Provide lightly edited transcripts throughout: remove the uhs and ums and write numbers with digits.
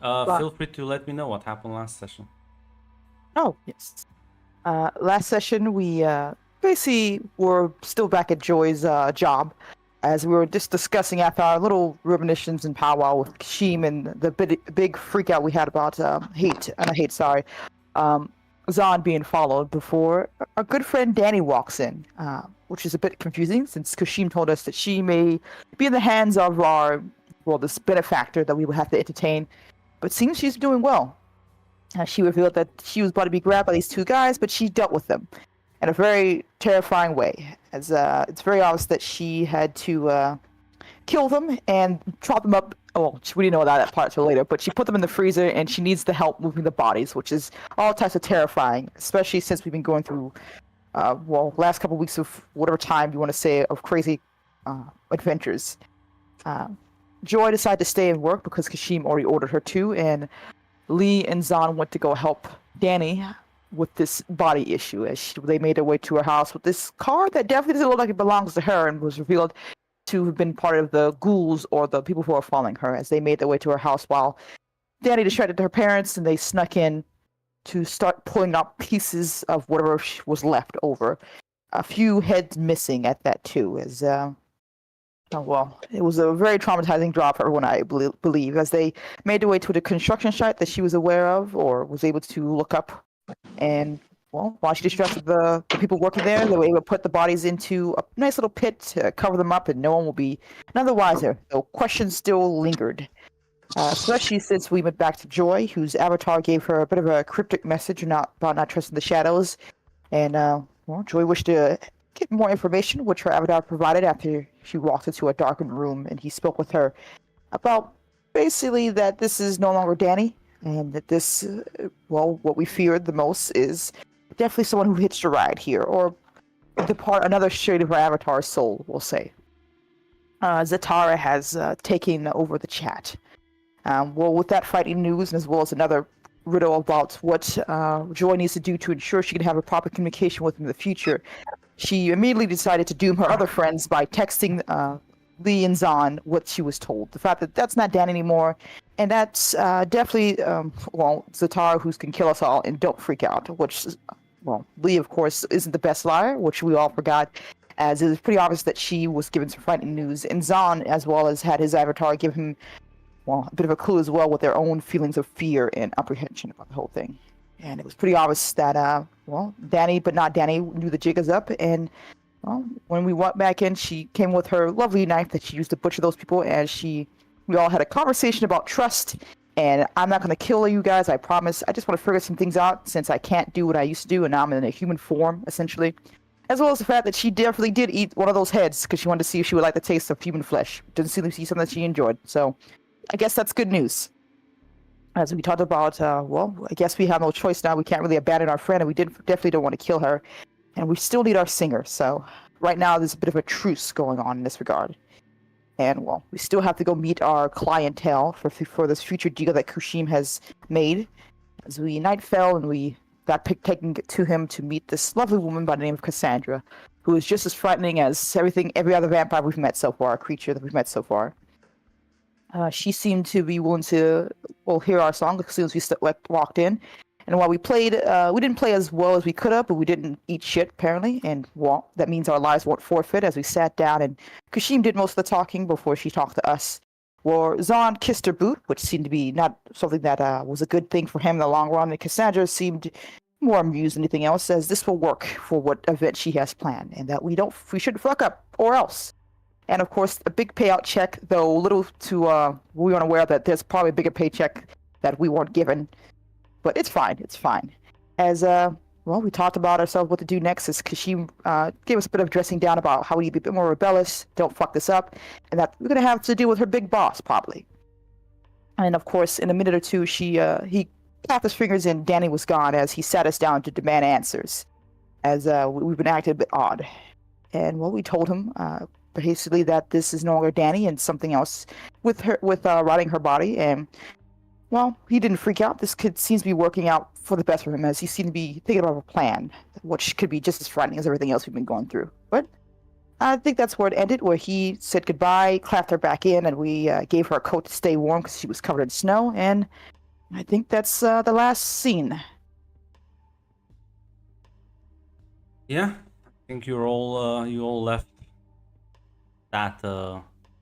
But, Feel free to let me know what happened last session. oh, yes. Last session, we basically were still back at Joy's job, as we were just discussing after our little reminiscence and powwow with Kashim and the big freak out we had about Zahn being followed before our good friend Danny walks in, which is a bit confusing since Kashim told us that she may be in the hands of this benefactor that we would have to entertain, but seems she's doing well. She revealed that she was about to be grabbed by these two guys, but she dealt with them in a very terrifying way, as it's very obvious that she had to kill them and chop them up. Well, we didn't know that part till later, but she put them in the freezer, and she needs the help moving the bodies, which is all types of terrifying, especially since we've been going through, last couple of weeks of whatever time you want to say of crazy adventures. Joy decided to stay and work because Kashim already ordered her to, and Lee and Zahn went to go help Danny with this body issue as they made their way to her house with this car that definitely doesn't look like it belongs to her and was revealed to have been part of the ghouls or the people who are following her as they made their way to her house while Danny distracted her parents and they snuck in to start pulling out pieces of whatever was left over. A few heads missing at that too, as it was a very traumatizing drop for everyone, I believe, as they made their way to the construction site that she was aware of or was able to look up. And, while she distracted the people working there, they were able to put the bodies into a nice little pit to cover them up, and no one will be none the wiser. Though questions still lingered, especially since we went back to Joy, whose avatar gave her a bit of a cryptic message about not trusting the shadows. And, Joy wished to get more information, which her avatar provided after she walked into a darkened room and he spoke with her about basically that this is no longer Danny and that this, what we feared the most is definitely someone who hitched a ride here or another shade of her avatar's soul, we'll say. Zatara has taken over the chat. With that fighting news, and as well as another riddle about what Joy needs to do to ensure she can have a proper communication with him in the future, she immediately decided to doom her other friends by texting Lee and Zahn what she was told. The fact that that's not Dan anymore, and that's definitely, Zatara who can kill us all, and don't freak out, which, Lee, of course, isn't the best liar, which we all forgot, as it was pretty obvious that she was given some frightening news, and Zahn, as well as had his avatar give him, a bit of a clue as well with their own feelings of fear and apprehension about the whole thing. And it was pretty obvious that, Danny, but not Danny, knew the jig is up. And, when we went back in, she came with her lovely knife that she used to butcher those people. And we all had a conversation about trust. And I'm not going to kill you guys, I promise. I just want to figure some things out since I can't do what I used to do. And now I'm in a human form, essentially. As well as the fact that she definitely did eat one of those heads because she wanted to see if she would like the taste of human flesh. Doesn't seem to be something that she enjoyed. So I guess that's good news. As we talked about, I guess we have no choice now. We can't really abandon our friend, and we definitely don't want to kill her. And we still need our singer, so right now there's a bit of a truce going on in this regard. And, we still have to go meet our clientele for this future deal that Kashim has made. As night fell, and we got taken to him to meet this lovely woman by the name of Cassandra, who is just as frightening as every other vampire we've met so far, creature that we've met so far. She seemed to be willing to hear our song as soon as we walked in. And while we played, we didn't play as well as we could have, but we didn't eat shit, apparently. And, that means our lives weren't forfeit as we sat down. And Kashim did most of the talking before she talked to us. Zahn kissed her boot, which seemed to be not something that was a good thing for him in the long run. And Cassandra seemed more amused than anything else, as this will work for what event she has planned. And that we shouldn't fuck up, or else. And, of course, a big payout check, though little to, we weren't aware that there's probably a bigger paycheck that we weren't given. But it's fine, As, we talked about ourselves what to do next, is Kashim gave us a bit of dressing down about how we need to be a bit more rebellious, don't fuck this up, and that we're going to have to deal with her big boss, probably. And, of course, in a minute or two, he tapped his fingers and Danny was gone as he sat us down to demand answers, as we've been acting a bit odd. And, we told him, basically that this is no longer Danny and something else with rotting her body. And, he didn't freak out. This kid seems to be working out for the best for him, as he seemed to be thinking about a plan, which could be just as frightening as everything else we've been going through. But I think that's where it ended, where he said goodbye, clapped her back in, and we gave her a coat to stay warm because she was covered in snow. And I think that's the last scene. Yeah, I think you all left that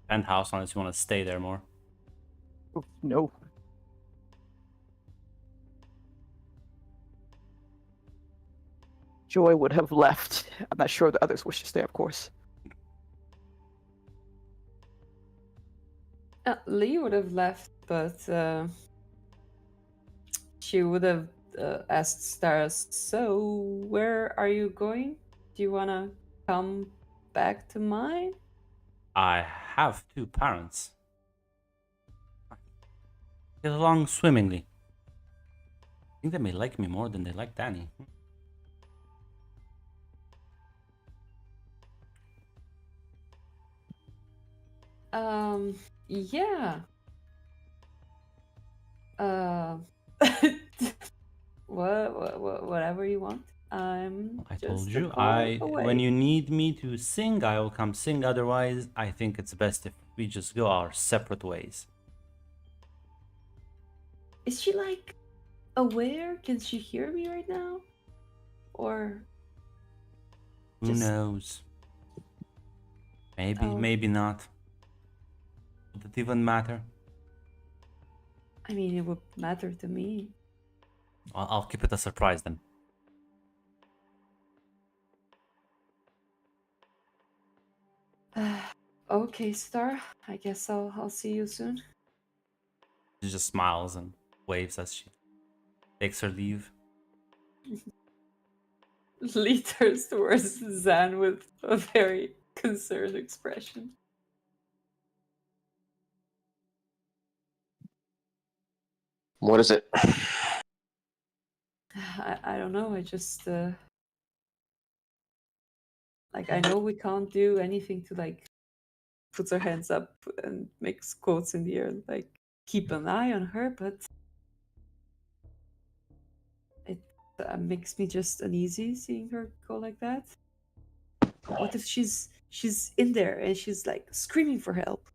penthouse unless you want to stay there more. Oh, no. Joy would have left. I'm not sure the others wish to stay, of course. Lee would have left, but she would have asked Stars, so where are you going? Do you want to come back to mine? I have 2 parents. Get along swimmingly. I think they may like me more than they like Danny. Yeah. Whatever you want. I'm I just told a you, call away. when you need me to sing, I will come sing. Otherwise, I think it's best if we just go our separate ways. Is she like aware? Can she hear me right now? Or Who Just- knows? Maybe, Oh. maybe not. Would it even matter? I mean, it would matter to me. I'll keep it a surprise then. Okay, Star. I guess I'll see you soon. She just smiles and waves as she takes her leave. Lee turns towards Zan with a very concerned expression. What is it? I don't know. I just like I know we can't do anything to like puts her hands up and makes quotes in the air, like keep an eye on her, but it makes me just uneasy seeing her go like that. What if she's in there and she's like screaming for help?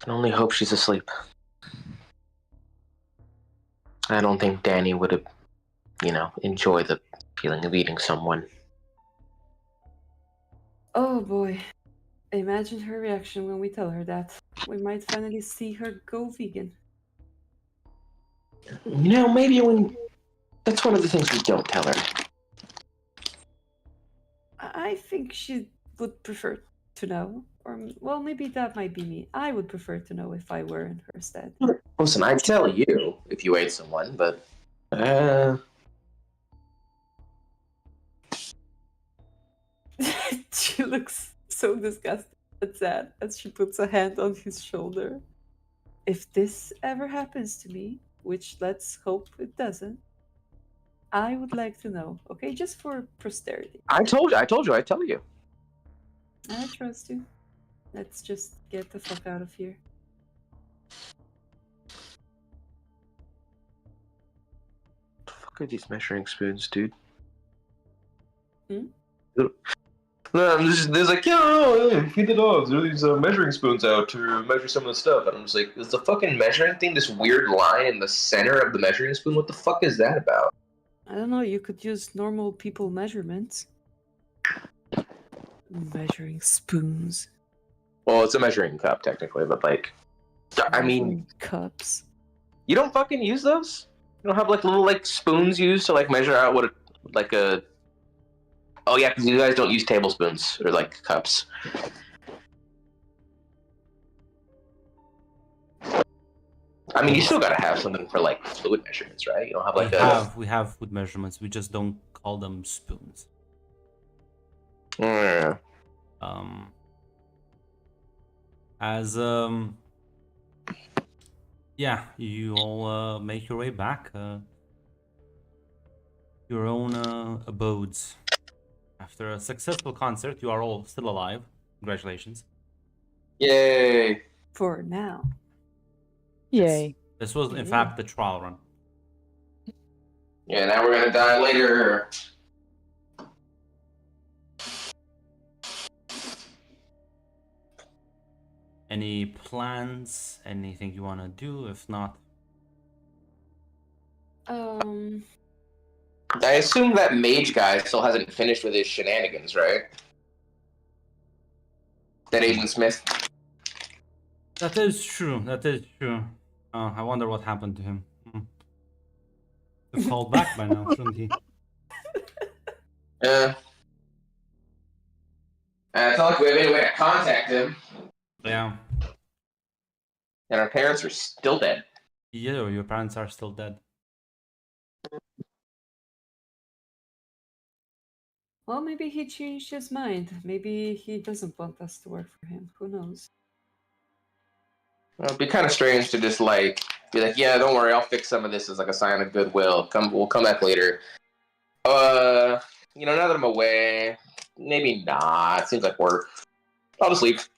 I can only hope she's asleep. I don't think Danny would have, enjoy the feeling of eating someone. Oh boy. Imagine her reaction when we tell her that. We might finally see her go vegan. Maybe that's one of the things we don't tell her. I think she would prefer to know. Or, well, maybe that might be me. I would prefer to know if I were in her stead. Listen, I'd tell you if you ate someone, but She looks so disgusted at Zan as she puts a hand on his shoulder. If this ever happens to me, which let's hope it doesn't, I would like to know, okay? Just for posterity. I told you I'd tell you. I trust you. Let's just get the fuck out of here. What the fuck are these measuring spoons, dude? Hmm? No, there's like, feed the dogs. There are these measuring spoons out to measure some of the stuff. And I'm just like, is the fucking measuring thing this weird line in the center of the measuring spoon? What the fuck is that about? I don't know, you could use normal people measurements. Measuring spoons. Well, it's a measuring cup, technically, but like, I mean, Measuring cups. you don't fucking use those? You don't have like little like spoons used to like measure out what like a... Oh yeah, because you guys don't use tablespoons or like cups. I mean, you still gotta have something for like fluid measurements, right? You don't have like We have food measurements. We just don't call them spoons. Yeah. Yeah, you all make your way back. Your own abodes. After a successful concert, you are all still alive. Congratulations. Yay! For now. Yay. This was, in Yeah. fact, the trial run. Yeah, now we're gonna die later. Any plans? Anything you want to do? If not, I assume that mage guy still hasn't finished with his shenanigans, right? That Agent Smith. that is true. That is true. I wonder what happened to him. He called back by now, shouldn't he? It's not like we have any way to contact him. Yeah. And our parents are still dead. Yeah, your parents are still dead. Well, maybe he changed his mind. Maybe he doesn't want us to work for him. Who knows? Well, it'd be kind of strange to just like be like, yeah, don't worry, I'll fix some of this as like a sign of goodwill. We'll come back later. Now that I'm away, maybe not. Seems like I'll just leave.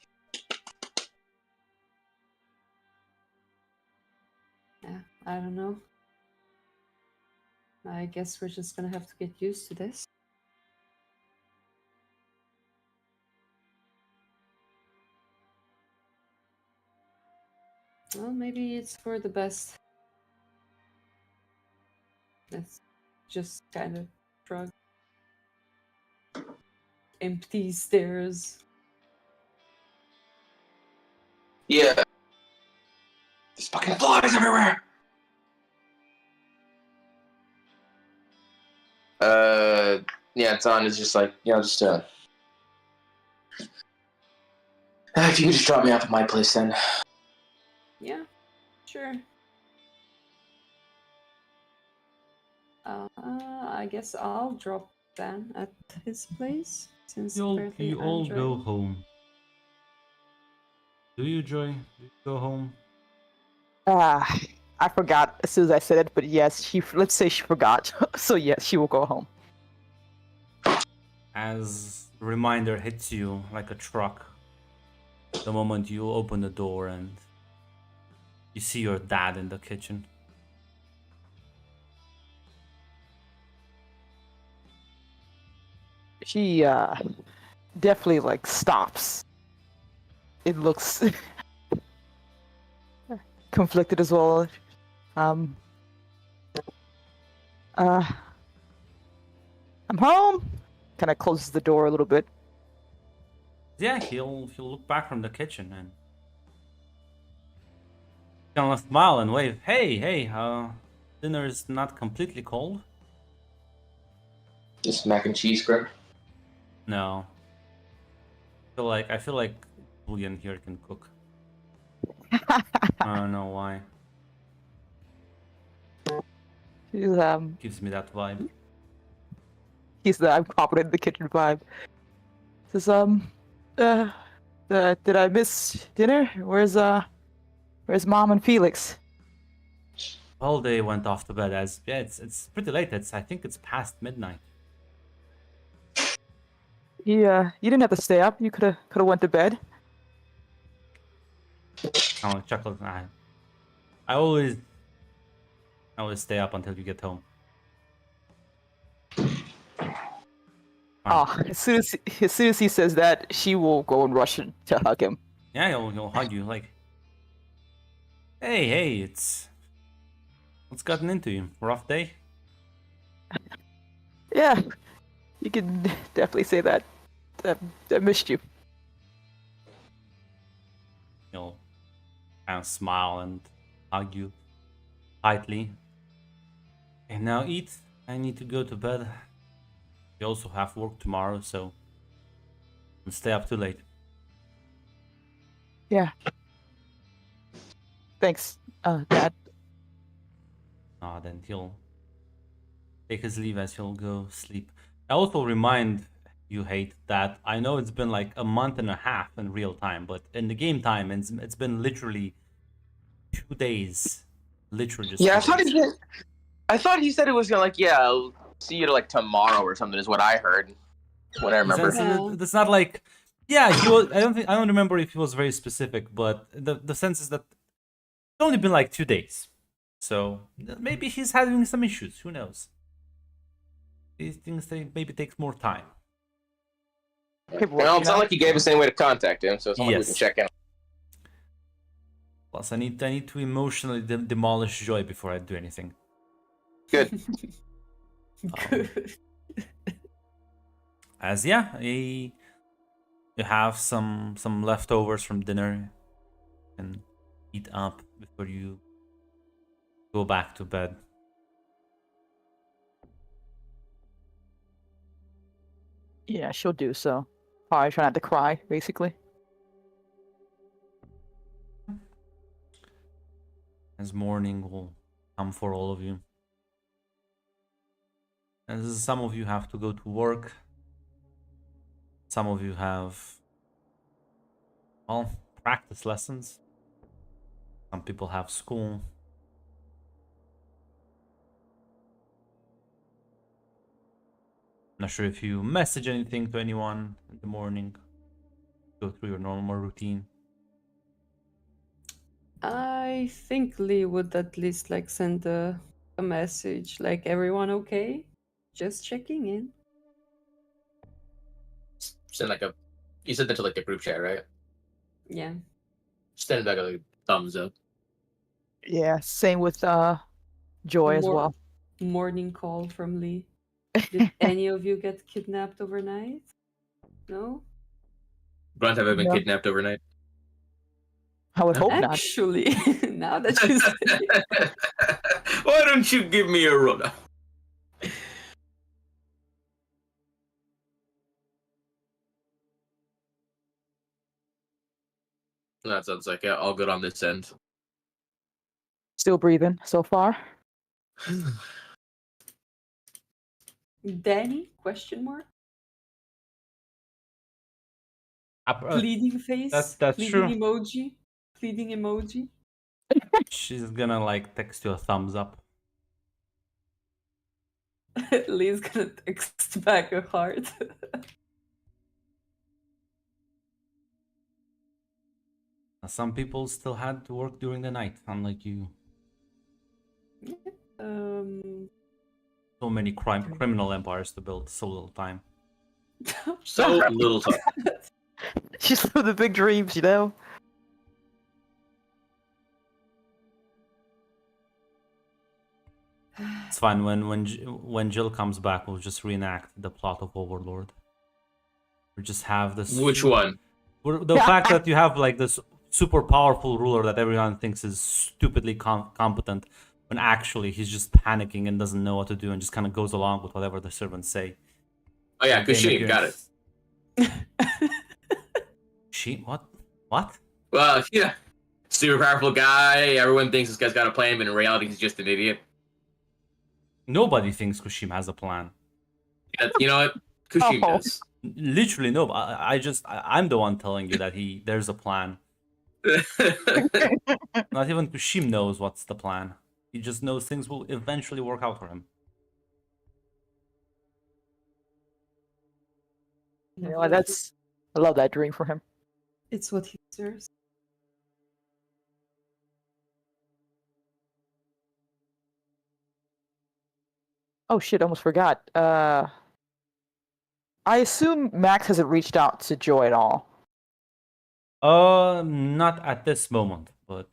Yeah, I don't know. I guess we're just gonna have to get used to this. Well, maybe it's for the best. Let's just kind of shrug. Empty stairs. Yeah. There's fucking flies everywhere. Yeah, Zahn is just like, if you could just drop me off at my place then. Yeah, sure. I guess I'll drop Dan at his place since apparently You I'm all go driving. home. Do you, Joy? Do you go home? I forgot as soon as I said it, but yes, let's say she forgot. So yes, she will go home. As the reminder hits you like a truck, the moment you open the door and you see your dad in the kitchen. She definitely like stops. It looks conflicted as well. I'm home. Kind of closes the door a little bit. Yeah, he'll look back from the kitchen and kind of smile and wave. Hey, dinner is not completely cold. Just mac and cheese, Grim. No. I feel like Julian here can cook. I don't know why. She's Gives me that vibe. he's the I'm confident in the kitchen vibe. Says did I miss dinner? Where's Mom and Felix? Well, they went off to bed as it's pretty late. I think it's past midnight. You didn't have to stay up. You could have went to bed. Oh, chuckle. I always stay up until you get home. Oh, as soon as he says that, she will go and rush in to hug him. Yeah, he'll hug you like, hey, what's gotten into you? Rough day? Yeah, you can definitely say that. I missed you. He'll kind of smile and hug you tightly. And now eat. I need to go to bed. We also have work tomorrow, so don't stay up too late. Yeah. Thanks, Dad. Then he'll take his leave as he'll go sleep. I also remind you, Hate, that I know it's been like a month and a half in real time, but in the game time, it's been literally 2 days. Literally just. Yeah, 2 days. I thought he said it was gonna I'll see you like tomorrow or something is what I heard. What I remember. That's not like, yeah. I don't remember if he was very specific, but the sense is that it's only been like 2 days, so maybe he's having some issues. Who knows? These things maybe takes more time. Okay, Well, it's not like he gave us any way to contact him, so it's not like we can Yes. check in. Plus, I need to emotionally demolish Joy before I do anything. Good. Good. As yeah, you have some leftovers from dinner and eat up before you go back to bed. Yeah, she'll do so. Probably try not to cry, basically. As morning will come for all of you. As some of you have to go to work. Some of you have, well, practice lessons. Some people have school. Not sure if you message anything to anyone in the morning. Go through your normal routine. I think Lee would at least like send a message like, everyone okay? Just checking in. Send like a. You sent that to like the group chat, right? Yeah. Send back a thumbs up. Yeah, same with Joy as Mor- well. Morning call from Lee. Did any of you get kidnapped overnight? No? Grunt, have I been No. kidnapped overnight? I would hope not. Actually, now that you say it. Why don't you give me a run? That sounds like yeah, all good on this end. Still breathing so far. Danny? Question mark? Pleading face? that's pleading true. emoji? Pleading emoji? She's gonna like text you a thumbs up. Lee's gonna text back a heart. Some people still had to work during the night, unlike you. So many criminal empires to build, so little time. So little time. She's living the big dreams, you know? It's fine. When Jill comes back, we'll just reenact the plot of Overlord. We just have this. Which one? The fact that you have like this super powerful ruler that everyone thinks is stupidly competent, when actually he's just panicking and doesn't know what to do and just kind of goes along with whatever the servants say. Oh yeah, Kushim, got it. She what? What? Well, yeah, super powerful guy. Everyone thinks this guy's got a plan, but in reality, he's just an idiot. Nobody thinks Kushim has a plan. Yeah, you know what? Kushim Oh. does. Literally, no. I'm the one telling you that there's a plan. Not even Kushim knows what's the plan. He just knows things will eventually work out for him. You know, I love that dream for him. It's what he deserves. Oh shit, almost forgot. I assume Max hasn't reached out to Joy at all. Not at this moment, but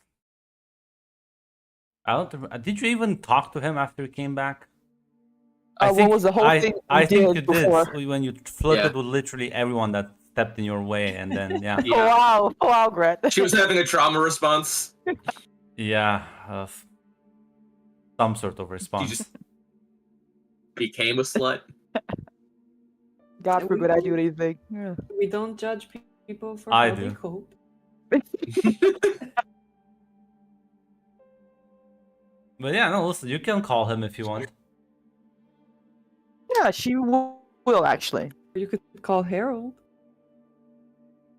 I don't. Did you even talk to him after he came back? What was the whole thing we I think you did before? did when you flirted Yeah. with literally everyone that stepped in your way, and then yeah, Yeah. Oh wow, Gret. She was having a trauma response. yeah, some sort of She response. just became a slut. God forbid I do anything. Yeah. We don't judge people for I how they do. cope. But yeah, no, listen, you can call him if you want. Yeah, she will actually. You could call Harold.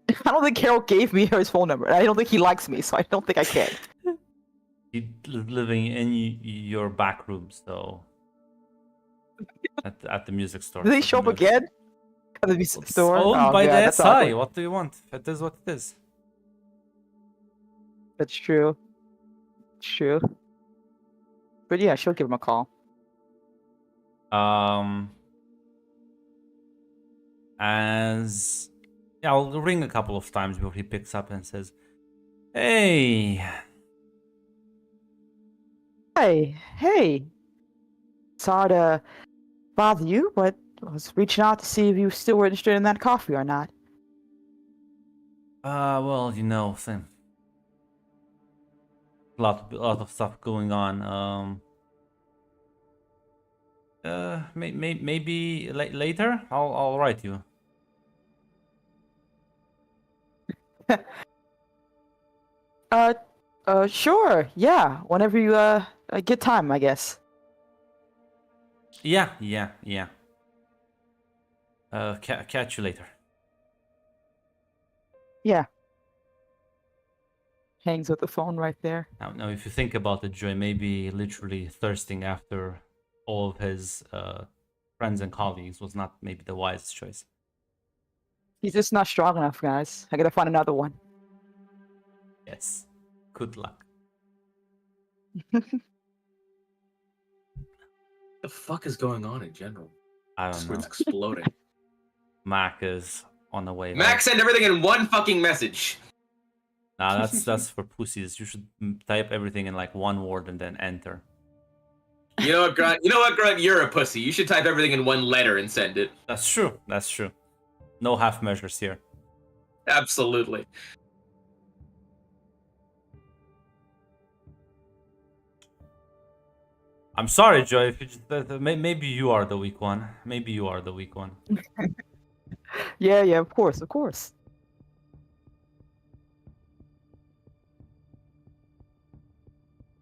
I don't think Carol gave me his phone number. I don't think he likes me, so I don't think I can. He's living in your back room, so at the music store. Did they so show up who knows? again? At the music It's store? owned Oh, by God, the that's SI. awkward. What do you want? It is what it is. That's true. True. But yeah, she'll give him a call. As yeah, I'll ring a couple of times before he picks up and says, "Hey, Hi. Hey. Sorry to bother you, but I was reaching out to see if you still were interested in that coffee or not. Well, you know, same. Lot of stuff going on. Maybe later. I'll write you. Sure. Yeah. Whenever you get time, I guess. Yeah. Catch you later. Yeah. Hangs with the phone right there. Now, if you think about it, Joy, maybe literally thirsting after all of his friends and colleagues was not maybe the wisest choice. He's just not strong enough, guys. I gotta find another one. Yes. Good luck. The fuck is going on in general? I This don't know. world's exploding. Mac is on the way. Max, send everything in one fucking message. Nah, that's for pussies. You should type everything in like one word and then enter. You know what, Grunt? You're a pussy. You should type everything in one letter and send it. That's true. No half measures here. Absolutely. I'm sorry, Joy. If you just, maybe you are the weak one. Yeah, of course.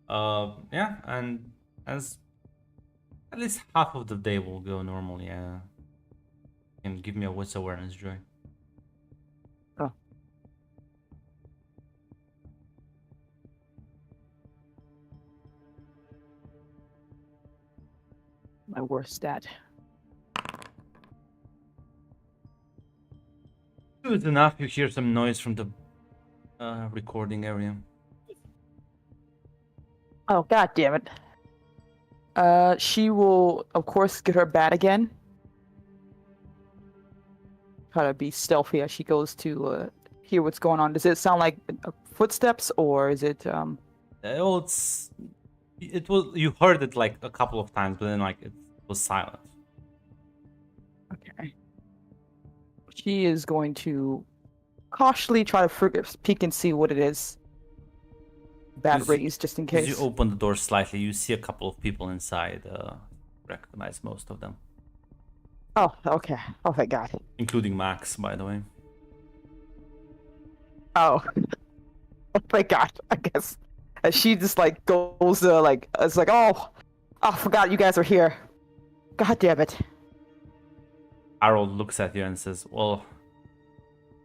Yeah, and as at least half of the day will go normally. Yeah, and give me a wits awareness, Joy. Oh. My worst stat. Good enough. You hear some noise from the recording area. Oh, god damn it. She will, of course, get her bat again. Try to be stealthy as she goes to hear what's going on. Does it sound like footsteps, or is it Well, it was, you heard it like a couple of times, but then like it was silent. okay? She is going to cautiously try to peek and see what it is. Bat As- raised, just in As case. you open the door slightly, you see a couple of people inside. Recognize most of them, Oh, okay. Oh, thank God. including Max, by the way. Oh. Oh, thank God. I guess. And she just like goes like it's like oh, I forgot you guys are here. God damn it. Harold looks at you and says, "Well,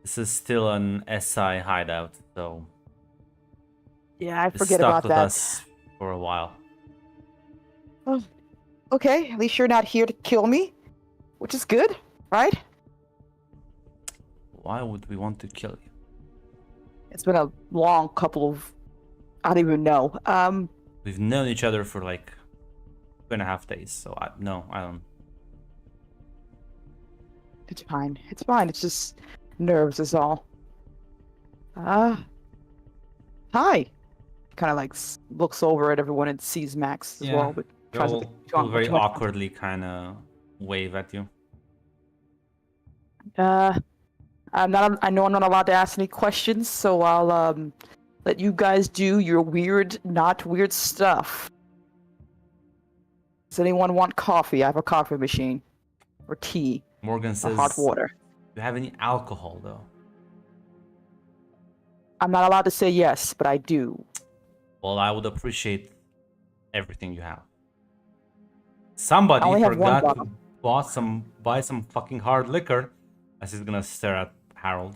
this is still an SI hideout, so Yeah, I it's forget stuck about with that. us for a while." Oh, okay, at least you're not here to kill me, which is good, right? Why would we want to kill you? It's been a long couple of, I don't even know. We've known each other for like 2.5 days, so I don't. It's fine. It's fine. It's just nerves is all. Hi. Kind of like looks over at everyone and sees Max as Yeah. well, but They tries all, not to they all put very too much on. awkwardly kind of wave at you. I know I'm not allowed to ask any questions, so I'll let you guys do your weird, not weird stuff. Does anyone want coffee? I have a coffee machine, or tea, Morgan or says, hot water. "Do you have any alcohol, though?" I'm not allowed to say yes, but I do. Well, I would appreciate everything you have. Somebody I only have one forgot to bottle. buy some fucking hard liquor. As he's gonna stare at Harold.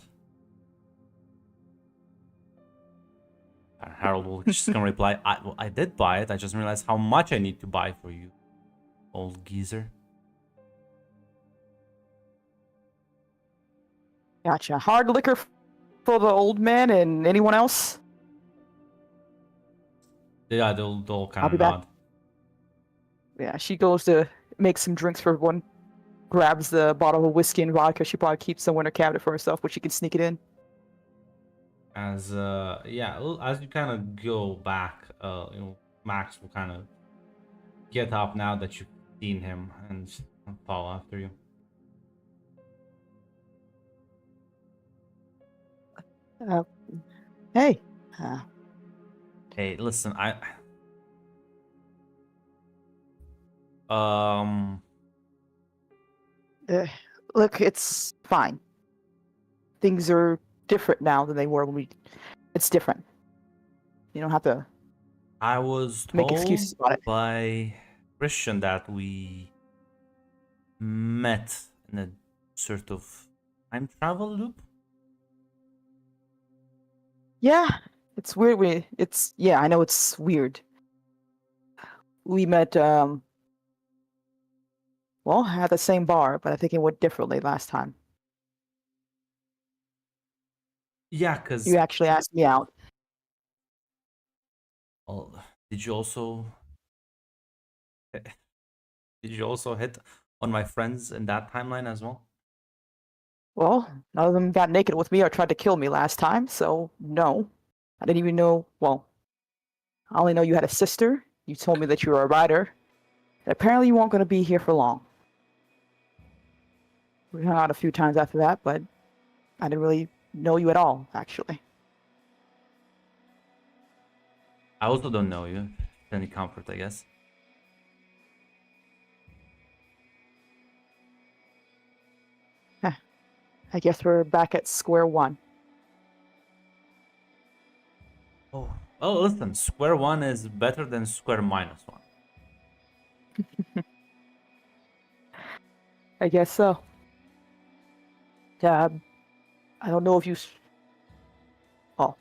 And Harold will just gonna reply, I did buy it. I just realized how much I need to buy for you, old geezer. Gotcha. Hard liquor for the old man and anyone else? Yeah, they'll kind I'll be of back. nod. Yeah, she goes to make some drinks for everyone. Grabs the bottle of whiskey and vodka. She probably keeps some in her cabinet for herself, but she can sneak it in. As as you kind of go back, Max will kind of get up now that you've seen him and follow after you. Hey. Hey, listen, um, Look, it's fine. Things are different now than they were when we. It's different. You don't have to I was make told excuses about it. by Christian that we met in a sort of time travel loop. Yeah, it's weird. Yeah, I know it's weird. We met well, at the same bar, but I think it went differently last time. Yeah, because You actually asked me out. well, did you also hit on my friends in that timeline as well? Well, none of them got naked with me or tried to kill me last time, so no. I didn't even know. Well, I only know you had a sister. You told me that you were a writer. And apparently, you weren't going to be here for long. We hung out a few times after that, but I didn't really know you at all, actually. I also don't know you. Any comfort, I guess. I guess we're back at square one. Oh, listen, square one is better than square minus one. I guess so. I don't know if you. Oh,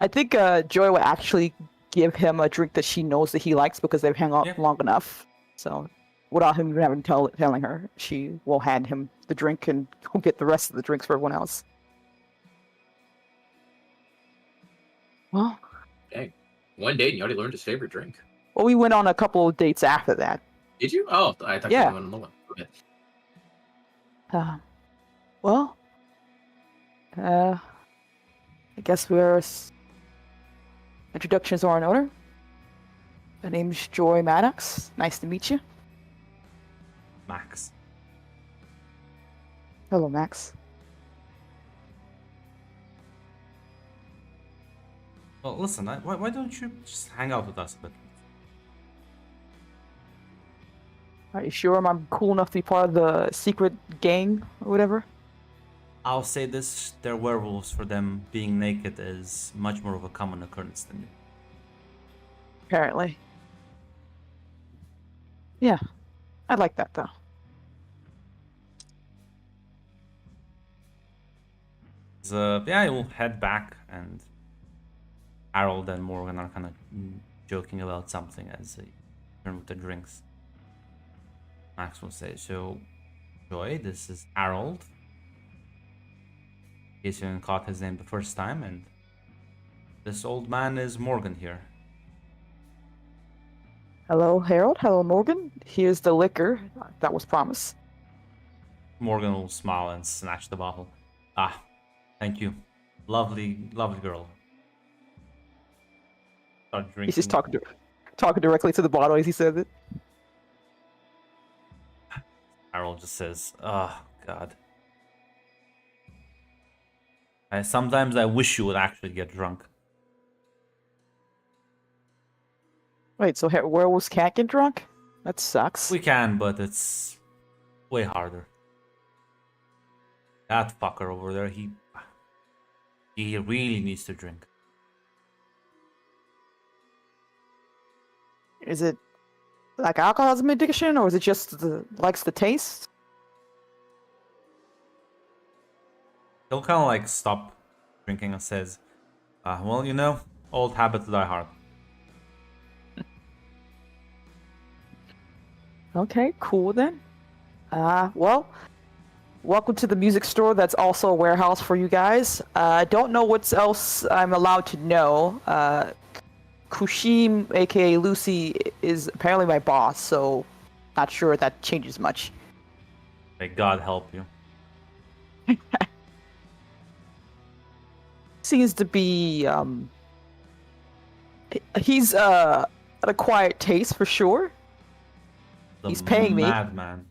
I think Joy will actually give him a drink that she knows that he likes because they've hung out Yeah. long enough. So, without him even having telling her, she will hand him the drink and he'll get the rest of the drinks for everyone else. Well, Dang. One date and you already learned his favorite drink. we went on a couple of dates after that. Did you? Oh, I thought Yeah. you went on one. Okay. Well, I guess we're introductions are in order. My name's Joy Maddox. Nice to meet you. Max. Hello, Max. Well, listen, why don't you just hang out with us a bit? Are you sure I'm cool enough to be part of the secret gang or whatever? I'll say this, they're werewolves. For them, being naked is much more of a common occurrence than you. Apparently. Yeah, I like that though. So, yeah, you'll head back, and Harold and Morgan are kind of joking about something as they turn with the drinks. Max will say, so, Joy, this is Harold. In case you didn't caught his name the first time, and this old man is Morgan here. Hello, Harold. Hello, Morgan. Here's the liquor that was promised. Morgan will smile and snatch the bottle. Ah, thank you. Lovely, lovely girl. Start drinking. He's just talking directly to the bottle as he said it. Harold just says, oh, God. Sometimes I wish you would actually get drunk. Wait, so werewolves can't get drunk? That sucks. We can, but it's way harder. That fucker over there, he really needs to drink. Is it like alcoholism addiction, or is it just likes the taste? He'll kind of like stop drinking and says, well, you know, old habits die hard. Okay, cool then. Well, welcome to the music store that's also a warehouse for you guys. I don't know what else I'm allowed to know. Kushim, aka Lucy, is apparently my boss, so not sure if that changes much. May God help you. Seems to be, he's, an acquired taste for sure. The He's paying me. Madman.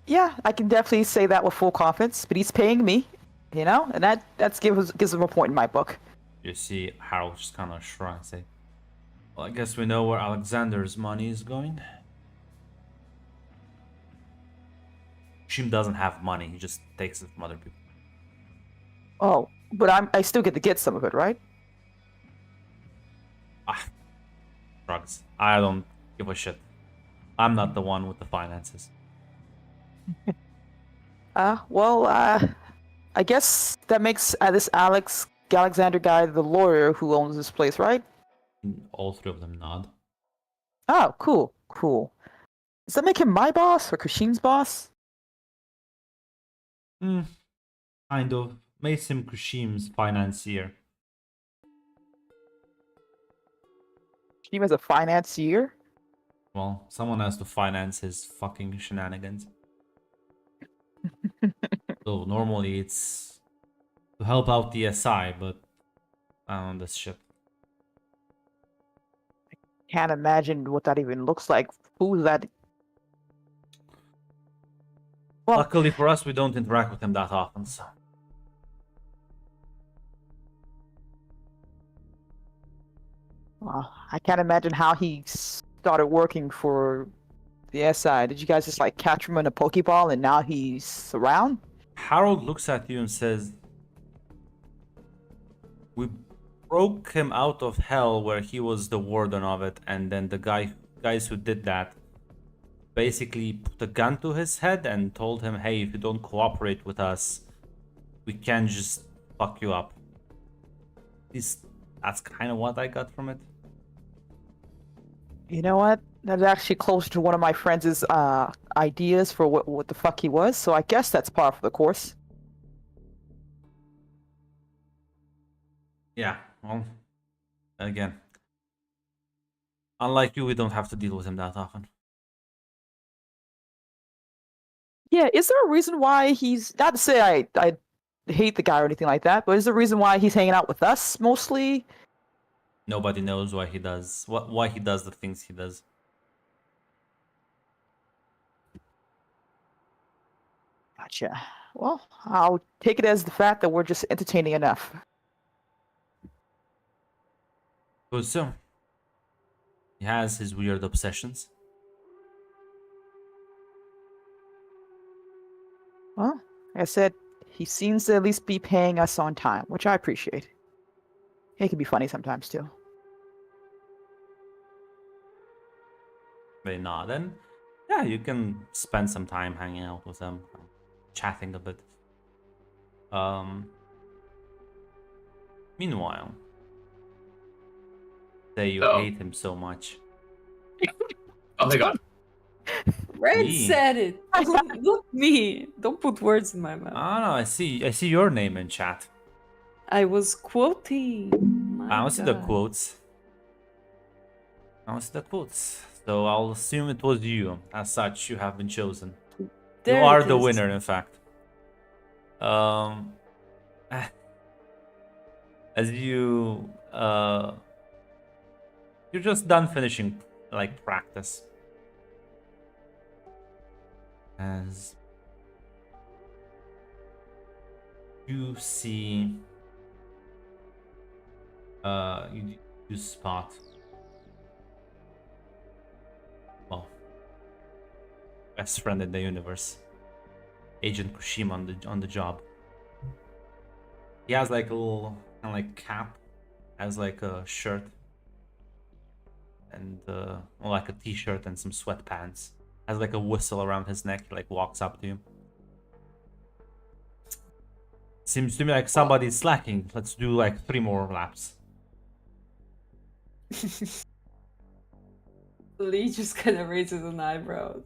Yeah, I can definitely say that with full confidence. But he's paying me, you know, and that gives him a point in my book. You see, Harold just kind of shrugs. Say, "Well, I guess we know where Alexander's money is going." Shim doesn't have money. He just takes it from other people. Oh, but I still get to get some of it, right? Ah, shrugs. I don't give a shit. I'm not the one with the finances. I guess that makes this Alexander guy the lawyer who owns this place, right? All three of them nod. Oh, cool. Does that make him my boss or Kashim's boss? Kind of. Makes him Kushim's financier. Kashim as a financier? Well, someone has to finance his fucking shenanigans. So normally it's to help out the SI, but on this ship. Can't imagine what that even looks like. Who's that? Well, Luckily for us, we don't interact with him that often, so. I can't imagine how he started working for the SI. Did you guys just like catch him in a Pokeball and now he's around? Harold looks at you and says, "We broke him out of hell where he was the warden of it, and then the guys who did that basically put a gun to his head and told him, hey, if you don't cooperate with us, we can just fuck you up." That's kind of what I got from it. You know what? That's actually closer to one of my friends' ideas for what the fuck he was, so I guess that's par for the course. Yeah, well, again, unlike you, we don't have to deal with him that often. Yeah, is there a reason why he's not to say I hate the guy or anything like that, but is there a reason why he's hanging out with us mostly? Nobody knows why he does the things he does. Gotcha. Well, I'll take it as the fact that we're just entertaining enough. So, he has his weird obsessions. Well, like I said, he seems to at least be paying us on time, which I appreciate. He can be funny sometimes too. They nod, and yeah, you can spend some time hanging out with them, chatting a bit. Meanwhile, say you hate him so much. Oh my god. Red Me. said it. Not me. Don't put words in my mouth. I don't know. I see your name in chat. I was quoting. I don't see the God. quotes. So I'll assume it was you. As such, you have been chosen. There You are it the is. winner, in fact. As you're just done finishing like practice. As you see, you spot. Well, best friend in the universe, Agent Kushima on the job. He has like a little kind of like cap, has like a shirt, and like a t-shirt and some sweatpants. Has like a whistle around his neck. He like walks up to you. Seems to me like somebody's slacking. Let's do like 3 more laps. Lee just kind of raises an eyebrow.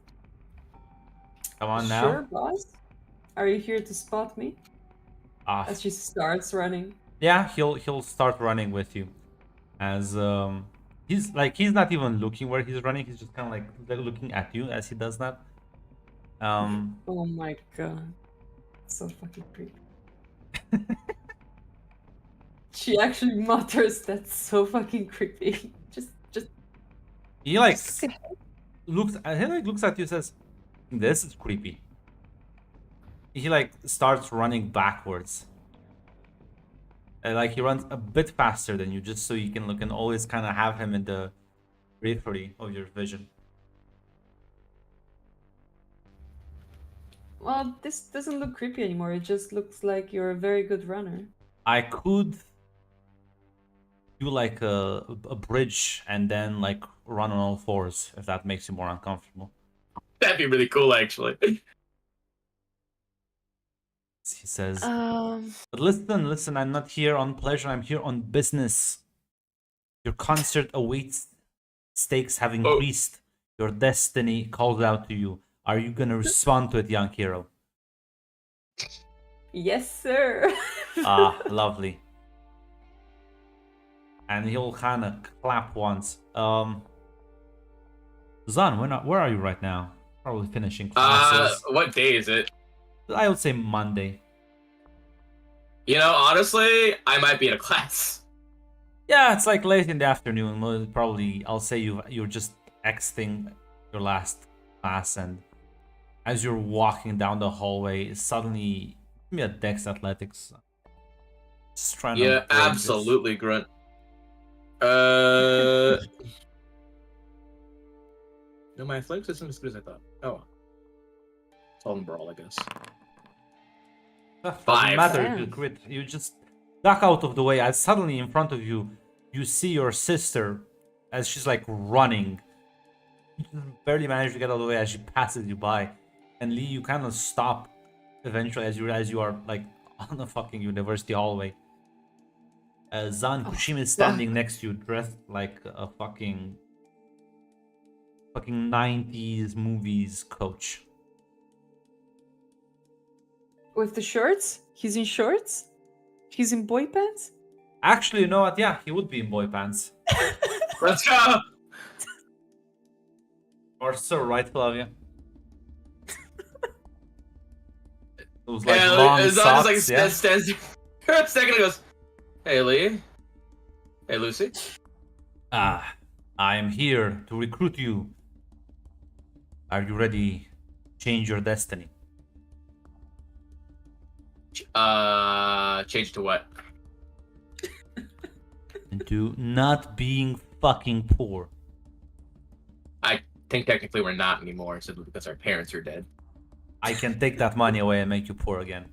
Come on now. Sure, boss. Are you here to spot me? Ah, As she starts running. yeah, he'll start running with you. As he's not even looking where he's running. He's just kind of like looking at you as he does that. Oh my god. So fucking creepy. She actually mutters, that's so fucking creepy. He like looks at you and says, "This is creepy." He like starts running backwards. And, like he runs a bit faster than you, just so you can always kind of have him in the periphery of your vision. Well, this doesn't look creepy anymore. It just looks like you're a very good runner. I could do like a bridge and then like run on all fours if that makes you more uncomfortable. That'd be really cool, actually. He says, Um, "But listen, I'm not here on pleasure, I'm here on business. Your concert awaits, stakes have increased. Your destiny calls out to you. Are you gonna respond to it, young hero?" yes, sir. Ah, lovely. And he'll kind of clap once. Zan, where are you right now? Probably finishing classes. What day is it? I would say Monday. You know, honestly, I might be in a class. Yeah, it's like late in the afternoon. Well, probably, I'll say you're just exiting your last class, and as you're walking down the hallway, suddenly give me a Dex Athletics. Just trying to Yeah, break this. absolutely, Grunt. No, my athletics isn't as good as I thought. Oh. Solving Brawl, I guess. Doesn't 5. matter if Damn. you crit. You just duck out of the way, as suddenly in front of you, you see your sister as she's like running. You barely manage to get out of the way as she passes you by. And Lee, you kind of stop eventually as you realize you are like on the fucking university hallway. Zan Kushim is standing next to you, dressed like a fucking 90s movies coach. With the shorts? He's in shorts? He's in boy pants? Actually, you know what? Yeah, he would be in boy pants. Let's go! Or so, right, Flavia? Those like Yeah, long Zan socks, just like yeah? stands for a second and goes, "Hey, Lee. Hey, Lucy." Ah, I am here to recruit you. Are you ready to change your destiny? Change to what? Into not being fucking poor. I think technically we're not anymore, simply because our parents are dead. I can take that money away and make you poor again.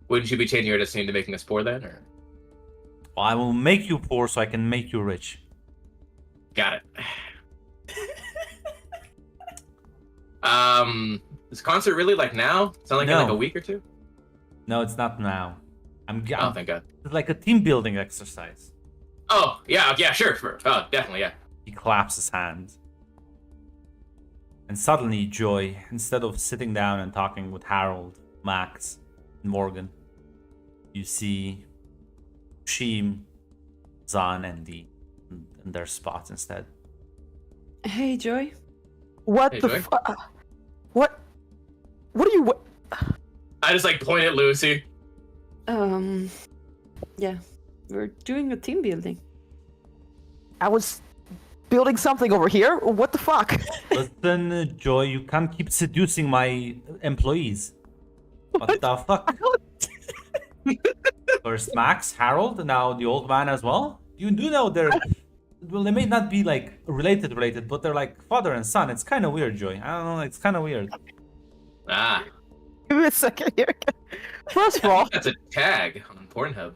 Wouldn't you be changing your destiny to making us poor then, or? I will make you poor so I can make you rich. Got it. Is concert really like now? It's not like in like No. a week or two? No, it's not now. Oh, thank God. It's like a team building exercise. Oh, yeah, sure. Oh, definitely, yeah. He claps his hands. And suddenly, Joy, instead of sitting down and talking with Harold, Max, and Morgan, you see Sheem, Zan, and Dee in their spots instead. Hey, Joy. What Hey, the Joy. fuck? What are you? What? I just like point at Lucy. Yeah. We're doing a team building. I was building something over here. What the fuck? Listen, Joy, you can't keep seducing my employees. What the fuck? First Max, Harold, now the old man as well. You do know they're... Well, they may not be like related, but they're like father and son. It's kind of weird, Joy. I don't know, it's kind of weird. Ah, Give me a second here. First of all, that's a tag on Pornhub.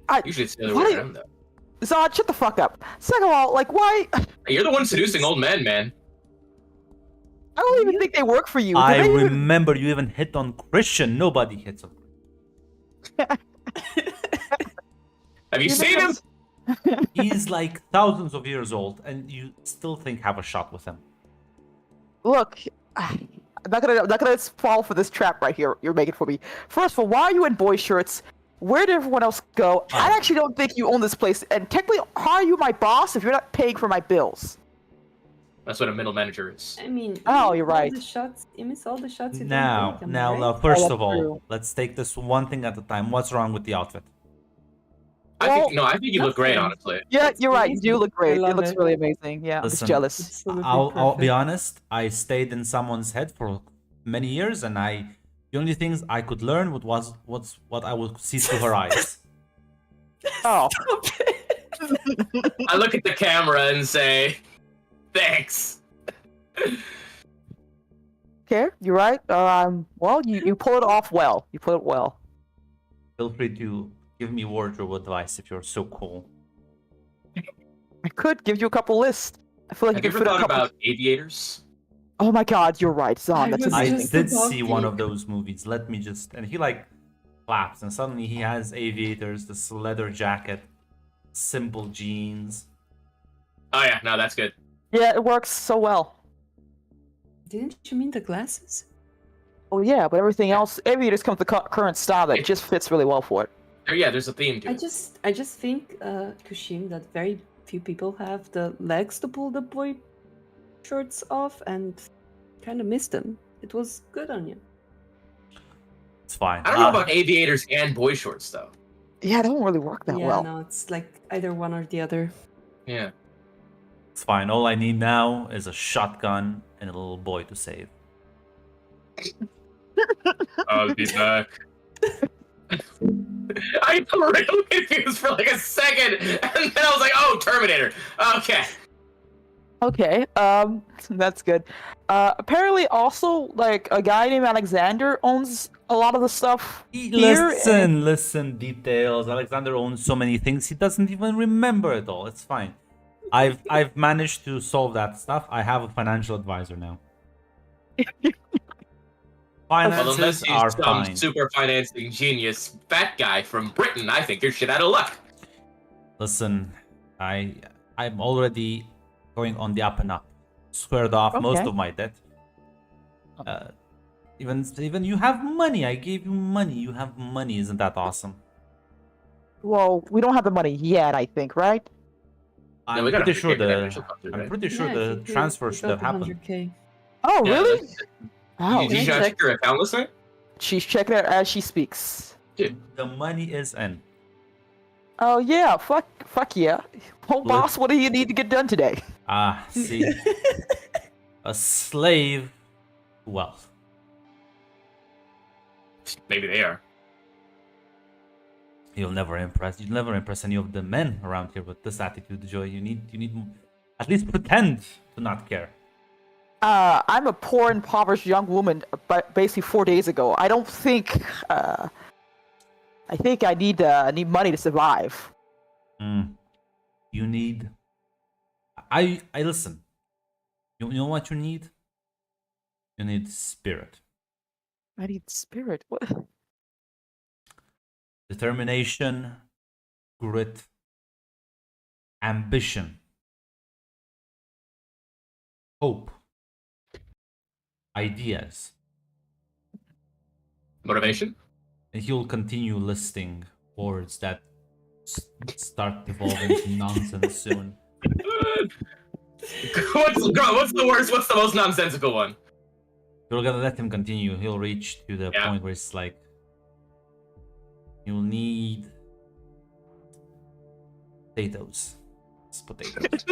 I, You should say the Why- way around, though. Zod, shut the fuck up. Second of all, like, why? Hey, you're the one seducing old men, man. I don't even think they work for you. Do I they even- remember you even hit on Christian. Nobody hits on Have you seen him? He's like thousands of years old, and you still think have a shot with him. Look, I'm not gonna fall for this trap right here you're making for me. First of all, why are you in boy shirts? Where did everyone else go? I actually don't think you own this place, and technically, how are you my boss if you're not paying for my bills? That's what a middle manager is. I mean, Oh, you you're miss all right. the shots. You miss all the shots you Now, don't take, am I right? first that's of all, true. let's take this one thing at a time. What's wrong with the outfit? I think you look great, nothing. honestly. Yeah, That's you're right. You do amazing. look I great. It love looks it. really amazing. Yeah, I'm just Listen, jealous. Absolutely I'll be perfect. honest. I stayed in someone's head for many years, and the only things I could learn was what I would see through her eyes. Oh, Stop it. I look at the camera and say, thanks. okay, you're right. Well, you pull it off well. You pull it well. Feel free to give me wardrobe advice if you're so cool. I could give you a couple lists. I feel like Have you you could ever fit a thought couple. about aviators? Oh my God, you're right, Zon. I That's was I amazing. just did about see one to- of those movies. Let me just, and he like claps, and suddenly he has aviators, this leather jacket, simple jeans. Oh yeah, no, that's good. Yeah, it works so well. Didn't you mean the glasses? Oh yeah, but everything else, aviators come with the current style that just fits really well for it. There's a theme to I it. just think, Kushim, that very few people have the legs to pull the boy shorts off, and kind of missed them. It was good on you. It's fine. I don't know about aviators and boy shorts though. Yeah, it don't really work that Yeah, well. no, it's like either one or the other. Yeah. It's fine. All I need now is a shotgun and a little boy to save. I'll be back. I got really confused for like a second, and then I was like, "Oh, Terminator." Okay. Okay, that's good. Apparently, also, like a guy named Alexander owns a lot of the stuff here. Listen, details. Alexander owns so many things he doesn't even remember it all. It's fine. I've managed to solve that stuff. I have a financial advisor now. Well, unless Finances he's are some fine. super financing genius fat guy from Britain, I think you're shit out of luck. Listen, I'm already going on the up and up. Squared off most Okay. of my debt. Even you have money. I gave you money. You have money. Isn't that awesome? Well, we don't have the money yet, I think, right? I'm we got pretty sure 100K for that the initial cut through, I'm right? pretty sure Yeah, I the think we- transfer we should got have the happened. 100K. Oh, Yeah, really? that's- Oh, Did you okay. check your account last night? she's checking it as she speaks. The money is in. Oh yeah, fuck yeah. Oh Look. boss, what do you need to get done today? Ah, see, a slave to wealth. Maybe they are. You'll never impress any of the men around here with this attitude, Joy. You need at least pretend to not care. I'm a poor, impoverished young woman, but basically 4 days ago. I don't think. I think I need money to survive. You need. I listen. You know what you need? You need spirit, I need spirit. What? determination, grit, ambition, hope, ideas. Motivation? And he'll continue listing words that start devolving to nonsense soon. What's the worst? What's the most nonsensical one? You're gonna let him continue. He'll reach to the Yeah. point where it's like you'll need potatoes. It's potatoes.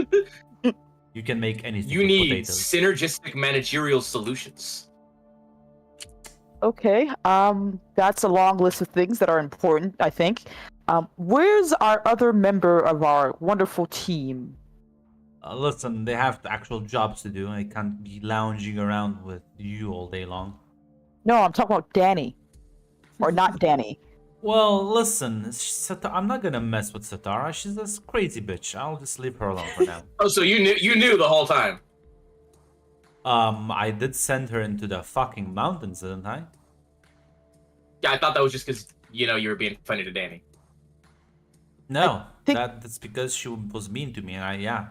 You can make anything. You with need potatoes. synergistic managerial solutions. Okay. That's a long list of things that are important. I think. Where's our other member of our wonderful team? Listen, they have actual jobs to do. I can't be lounging around with you all day long. No, I'm talking about Danny, or not Danny. Well, listen, I'm not gonna mess with Satara. She's this crazy bitch. I'll just leave her alone for now. Oh, so you knew the whole time. I did send her into the fucking mountains, didn't I? Yeah, I thought that was just because you were being funny to Danny. No, think- that's because she was mean to me, and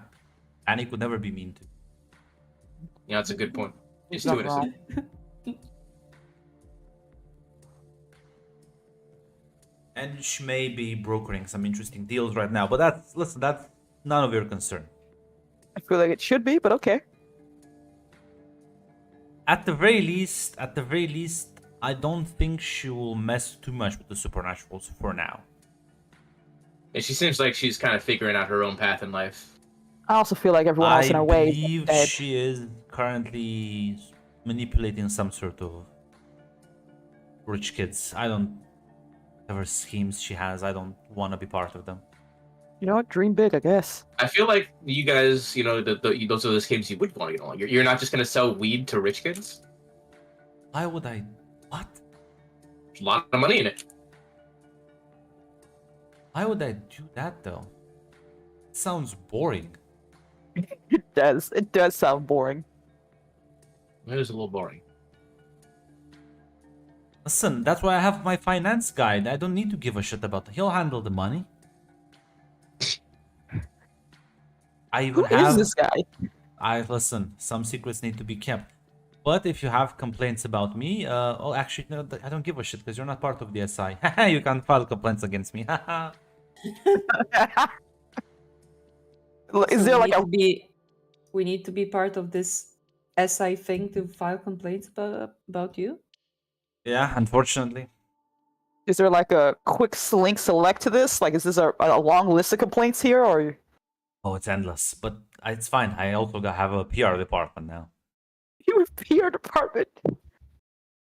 Annie could never be mean to. Yeah, that's a good point. He's She's not too innocent. wrong. And she may be brokering some interesting deals right now, but that's none of your concern. I feel like it should be, but okay. At the very least, I don't think she will mess too much with the supernaturals for now. And she seems like she's kind of figuring out her own path in life. I also feel like everyone else in I our way is believe dead. she is currently manipulating some sort of rich kids. I don't. Whatever schemes she has, I don't want to be part of them. You know what? Dream big, I guess. I feel like you guys, you know, those are the schemes you would want to get along. You're not just going to sell weed to rich kids. Why would I? What? There's a lot of money in it. Why would I do that though? It sounds boring. It does. It does sound boring. It is a little boring. Listen, that's why I have my finance guide. I don't need to give a shit about it. He'll handle the money. I even Who have. is this guy? I listen. Some secrets need to be kept. But if you have complaints about me, oh, actually, no, I don't give a shit because you're not part of the SI. You can't file complaints against me. Is So there we like need a to be, we need to be part of this SI thing to file complaints about you? Yeah, unfortunately. is there like a quick link select to this? Like, is this a long list of complaints here, or Oh, it's endless. But it's fine. I also have a PR department now. you have PR department?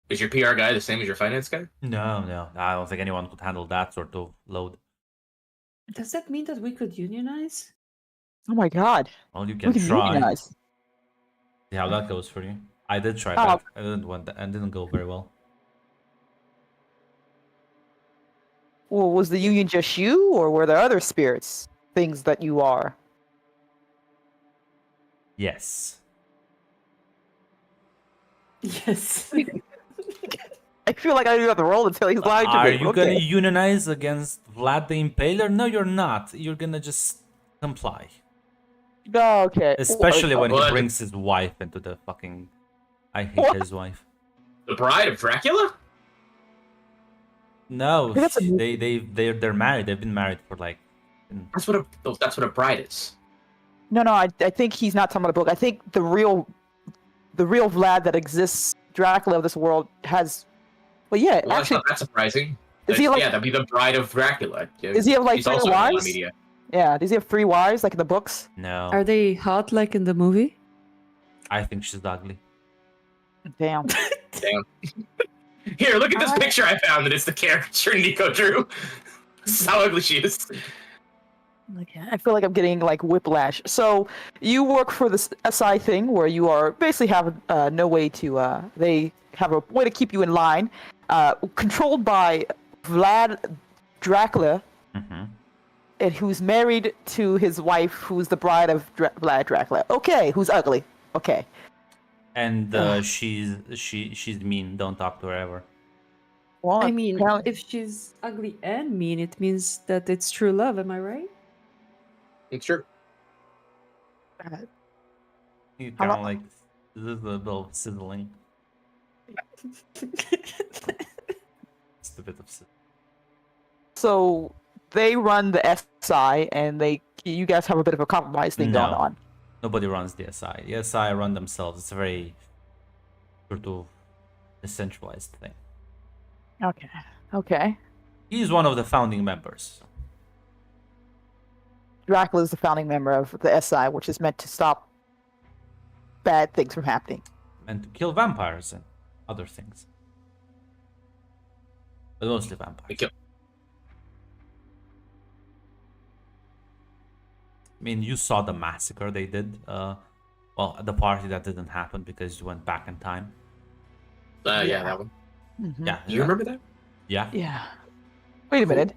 Is your PR guy the same as your finance guy? No. I don't think anyone could handle that sort of load. Does that mean that we could unionize? Oh my god, Well, you we can can try. unionize. See how that goes for you. I did try Oh. that. I didn't want that, and didn't go very well. Well, was the union just you, or were there other spirits, things that you are? Yes. Yes. I feel like I do have to roll until he's lying to Are me. you Okay. gonna unionize against Vlad the Impaler? No, you're not. You're gonna just comply. No, okay. Especially when he What? brings his wife into the fucking. I hate What? his wife. The Bride of Dracula? No, That's a- they're married. They've been married for like. That's what a bride is. No, I think he's not talking about a book. I think the real Vlad that exists, Dracula of this world, has. Well, yeah, Well, that's actually, not that surprising. Is he like- Yeah, that'd be the Bride of Dracula. Yeah, Is he have, like, he's three also in a lot of wives? media. yeah. Does he have 3 wives like in the books? No, Are they hot like in the movie? I think she's ugly. Damn. Damn. Here, look at this I- picture I found, and it's the character Nico drew. This is how ugly she is. Okay, I feel like I'm getting like whiplash. So you work for this SI thing where you are basically have no way to. They have a way to keep you in line, controlled by Vlad Dracula, Mm-hmm. and who's married to his wife, who's the bride of Vlad Dracula. Okay, who's ugly. Okay. And Ugh. she's mean. Don't talk to her ever. Well, I mean, apparently- if she's ugly and mean, it means that it's true love, am I right? It's true. You How kind of lo- like this is a little sizzling. Just a bit of sizzling. so they run the SI, and you guys have a bit of a compromise thing going No. on. Nobody runs the SI. The SI run themselves. It's a very sort of decentralized thing. Okay. Okay. He's one of the founding members. Dracula is the founding member of the SI, which is meant to stop bad things from happening. And to kill vampires and other things. But mostly vampires. They kill- I mean, you saw the massacre they did. Well, the party that didn't happen because you went back in time. Yeah, that one. Yeah. Do you remember that? Yeah. Yeah. Wait a minute.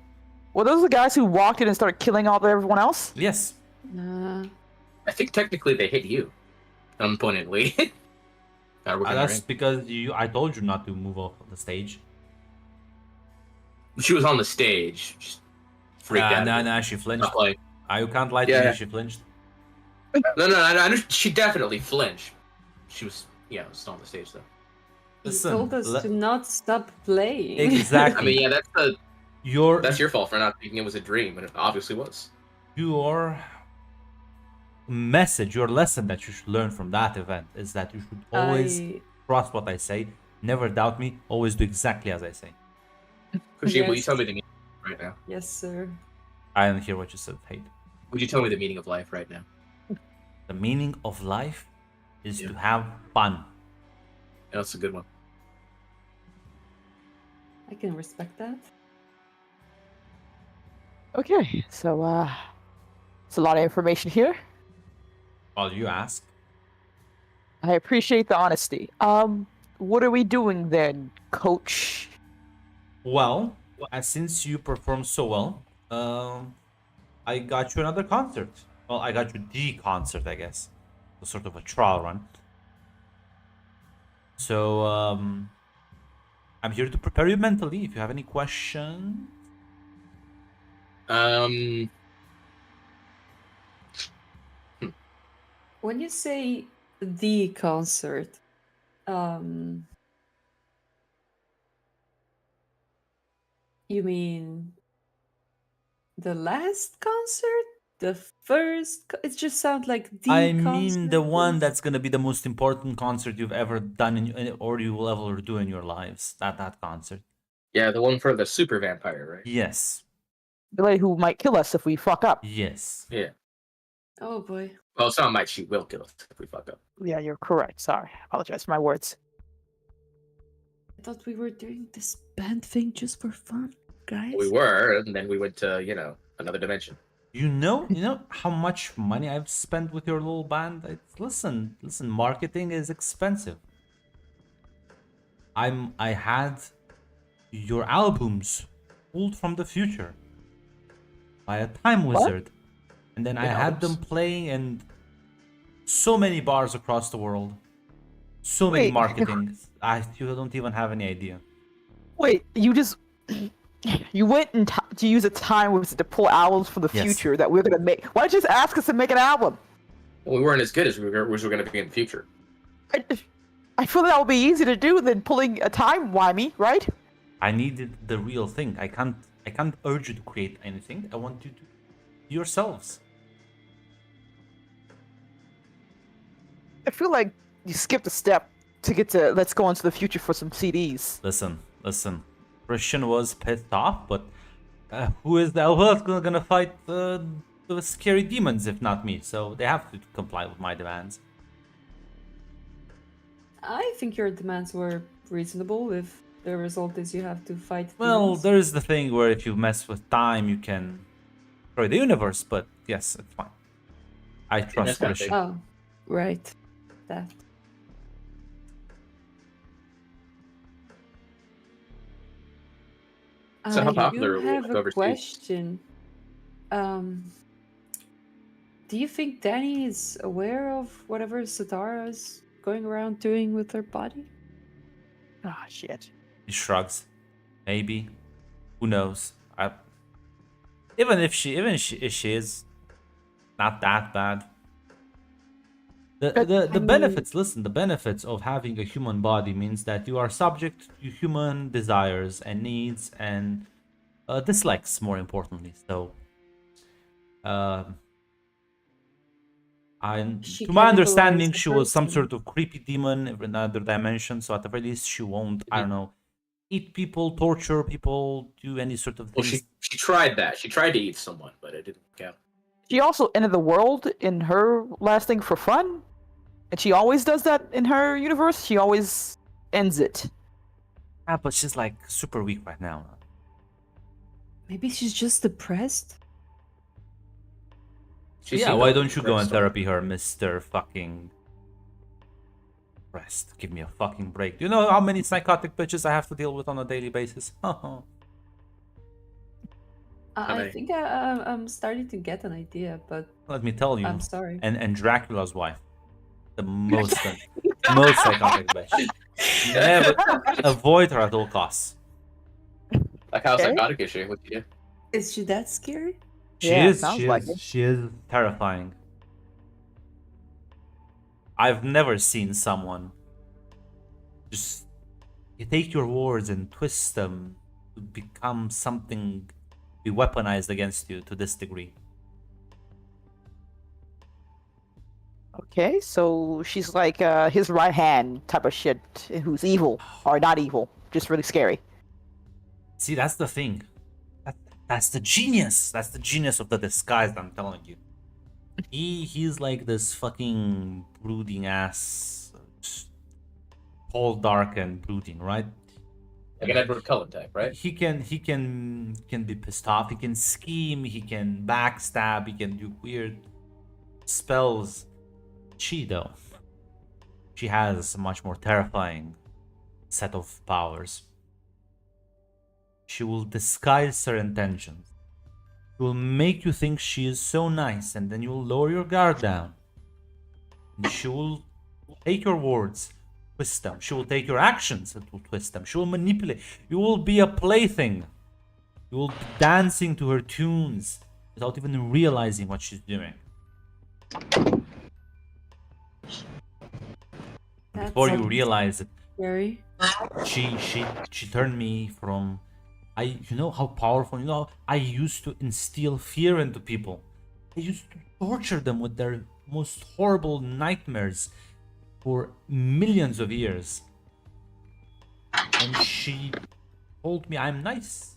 Were those the guys who walked in and started killing all everyone else? Yes. I think technically they hit you. Unpointedly. That's because I told you not to move off of the stage. She was on the stage. Just freaked out. No, she flinched. Not like, You can't lie to Yeah. me, she flinched. no, I know she definitely flinched. She was, still on the stage though. He Listen, told us to not stop playing. Exactly. I mean, yeah, Your that's your fault for not thinking it was a dream, and it obviously was. your message, your lesson that you should learn from that event is that you should always trust what I say, never doubt me, always do exactly as I say. Kushima, will you Yes. tell me the name right now? Yes, sir. I didn't hear what you said, Hate. Would you tell me the meaning of life right now? The meaning of life is Yeah. to have fun. That's a good one. I can respect that. Okay, so it's a lot of information here. Well, you ask. I appreciate the honesty. What are we doing then, Coach? Well, since you performed so well, I got you another concert. Well, I got you the concert, I guess. A sort of a trial run. So, I'm here to prepare you mentally. If you have any questions, When you say the concert, you mean the last concert? The first? It just sounds like the I concert. mean the one is- that's gonna be the most important concert you've ever done or you will ever do in your lives. That concert. Yeah, the one for the super vampire, right? Yes. The lady who might kill us if we fuck up. Yes. Yeah. Oh boy. Well, some might she will kill us if we fuck up. Yeah, you're correct. Sorry. I apologize for my words. I thought we were doing this band thing just for fun, guys. We were, and then we went to, another dimension. You know how much money I've spent with your little band? Listen, marketing is expensive. I had your albums pulled from the future by a time wizard. And then I had them playing in so many bars across the world. So many Wait. marketing. You don't even have any idea. Wait, you just you went and to use a time wizard to pull albums from the Yes. future that we're gonna make. Why don't you just ask us to make an album? Well, we weren't as good as we were going to be in the future. I feel that would be easier to do than pulling a time wimey, right? I needed the real thing. I can't urge you to create anything. I want you to do yourselves. I feel like you skipped a step to get to let's go into the future for some CDs. Listen. Christian was pissed off, but who is gonna fight the scary demons if not me? So they have to comply with my demands. I think your demands were reasonable if the result is you have to fight Well, demons. there is the thing where if you mess with time, you can destroy the universe. But yes, it's fine. I trust that's not Christian. Oh, right. That. So how I popular do are we have a overseas? question. Do you think Danny is aware of whatever Satara is going around doing with her body? Ah, shit. He shrugs. Maybe. Who knows? If she is not that bad. The I mean- benefits. Listen, the benefits of having a human body means that you are subject to human desires and needs and dislikes, more importantly. So, She to my understanding, cannibalized a she was some person. sort of creepy demon in another dimension. So at the very least, she won't. I don't know, eat people, torture people, do any sort of Well, things. she tried that. She tried to eat someone, but it didn't work out. She also entered the world in her last thing for fun, and she always does that in her universe. She always ends it. But she's like super weak right now. Maybe she's just depressed. She Yeah, seemed why a don't you go and depressed. therapy her, Mr. fucking Rest? Give me a fucking break. Do you know how many psychotic bitches I have to deal with on a daily basis? I many? think I'm starting to get an idea, but Let me tell you. I'm sorry. And Dracula's wife. The most most psychotic bitch. Never avoid her at all costs. Like how Okay. psychotic is she? What you do? Is she that scary? She Yeah, is sounds like it. she is terrifying. I've never seen someone just you take your words and twist them to become something be weaponized against you to this degree. Okay, so she's like his right hand type of shit, who's evil or not evil, just really scary. See, that's the thing. That's the genius. That's the genius of the disguise. I'm telling you. He's like this fucking brooding ass, cold, dark, and brooding, right? Like an Edward Cullen type, right? He can be pissed off. He can scheme. He can backstab. He can do weird spells. She though, she has a much more terrifying set of powers. She will disguise her intentions. She will make you think she is so nice, and then you will lower your guard down. And she will take your words, twist them. She will take your actions and will twist them. She will manipulate. You will be a plaything. You will be dancing to her tunes without even realizing what she's doing. That's Before you realize it, scary. she turned me from you know how powerful, you know, I used to instill fear into people. I used to torture them with their most horrible nightmares for millions of years. And she told me I'm nice.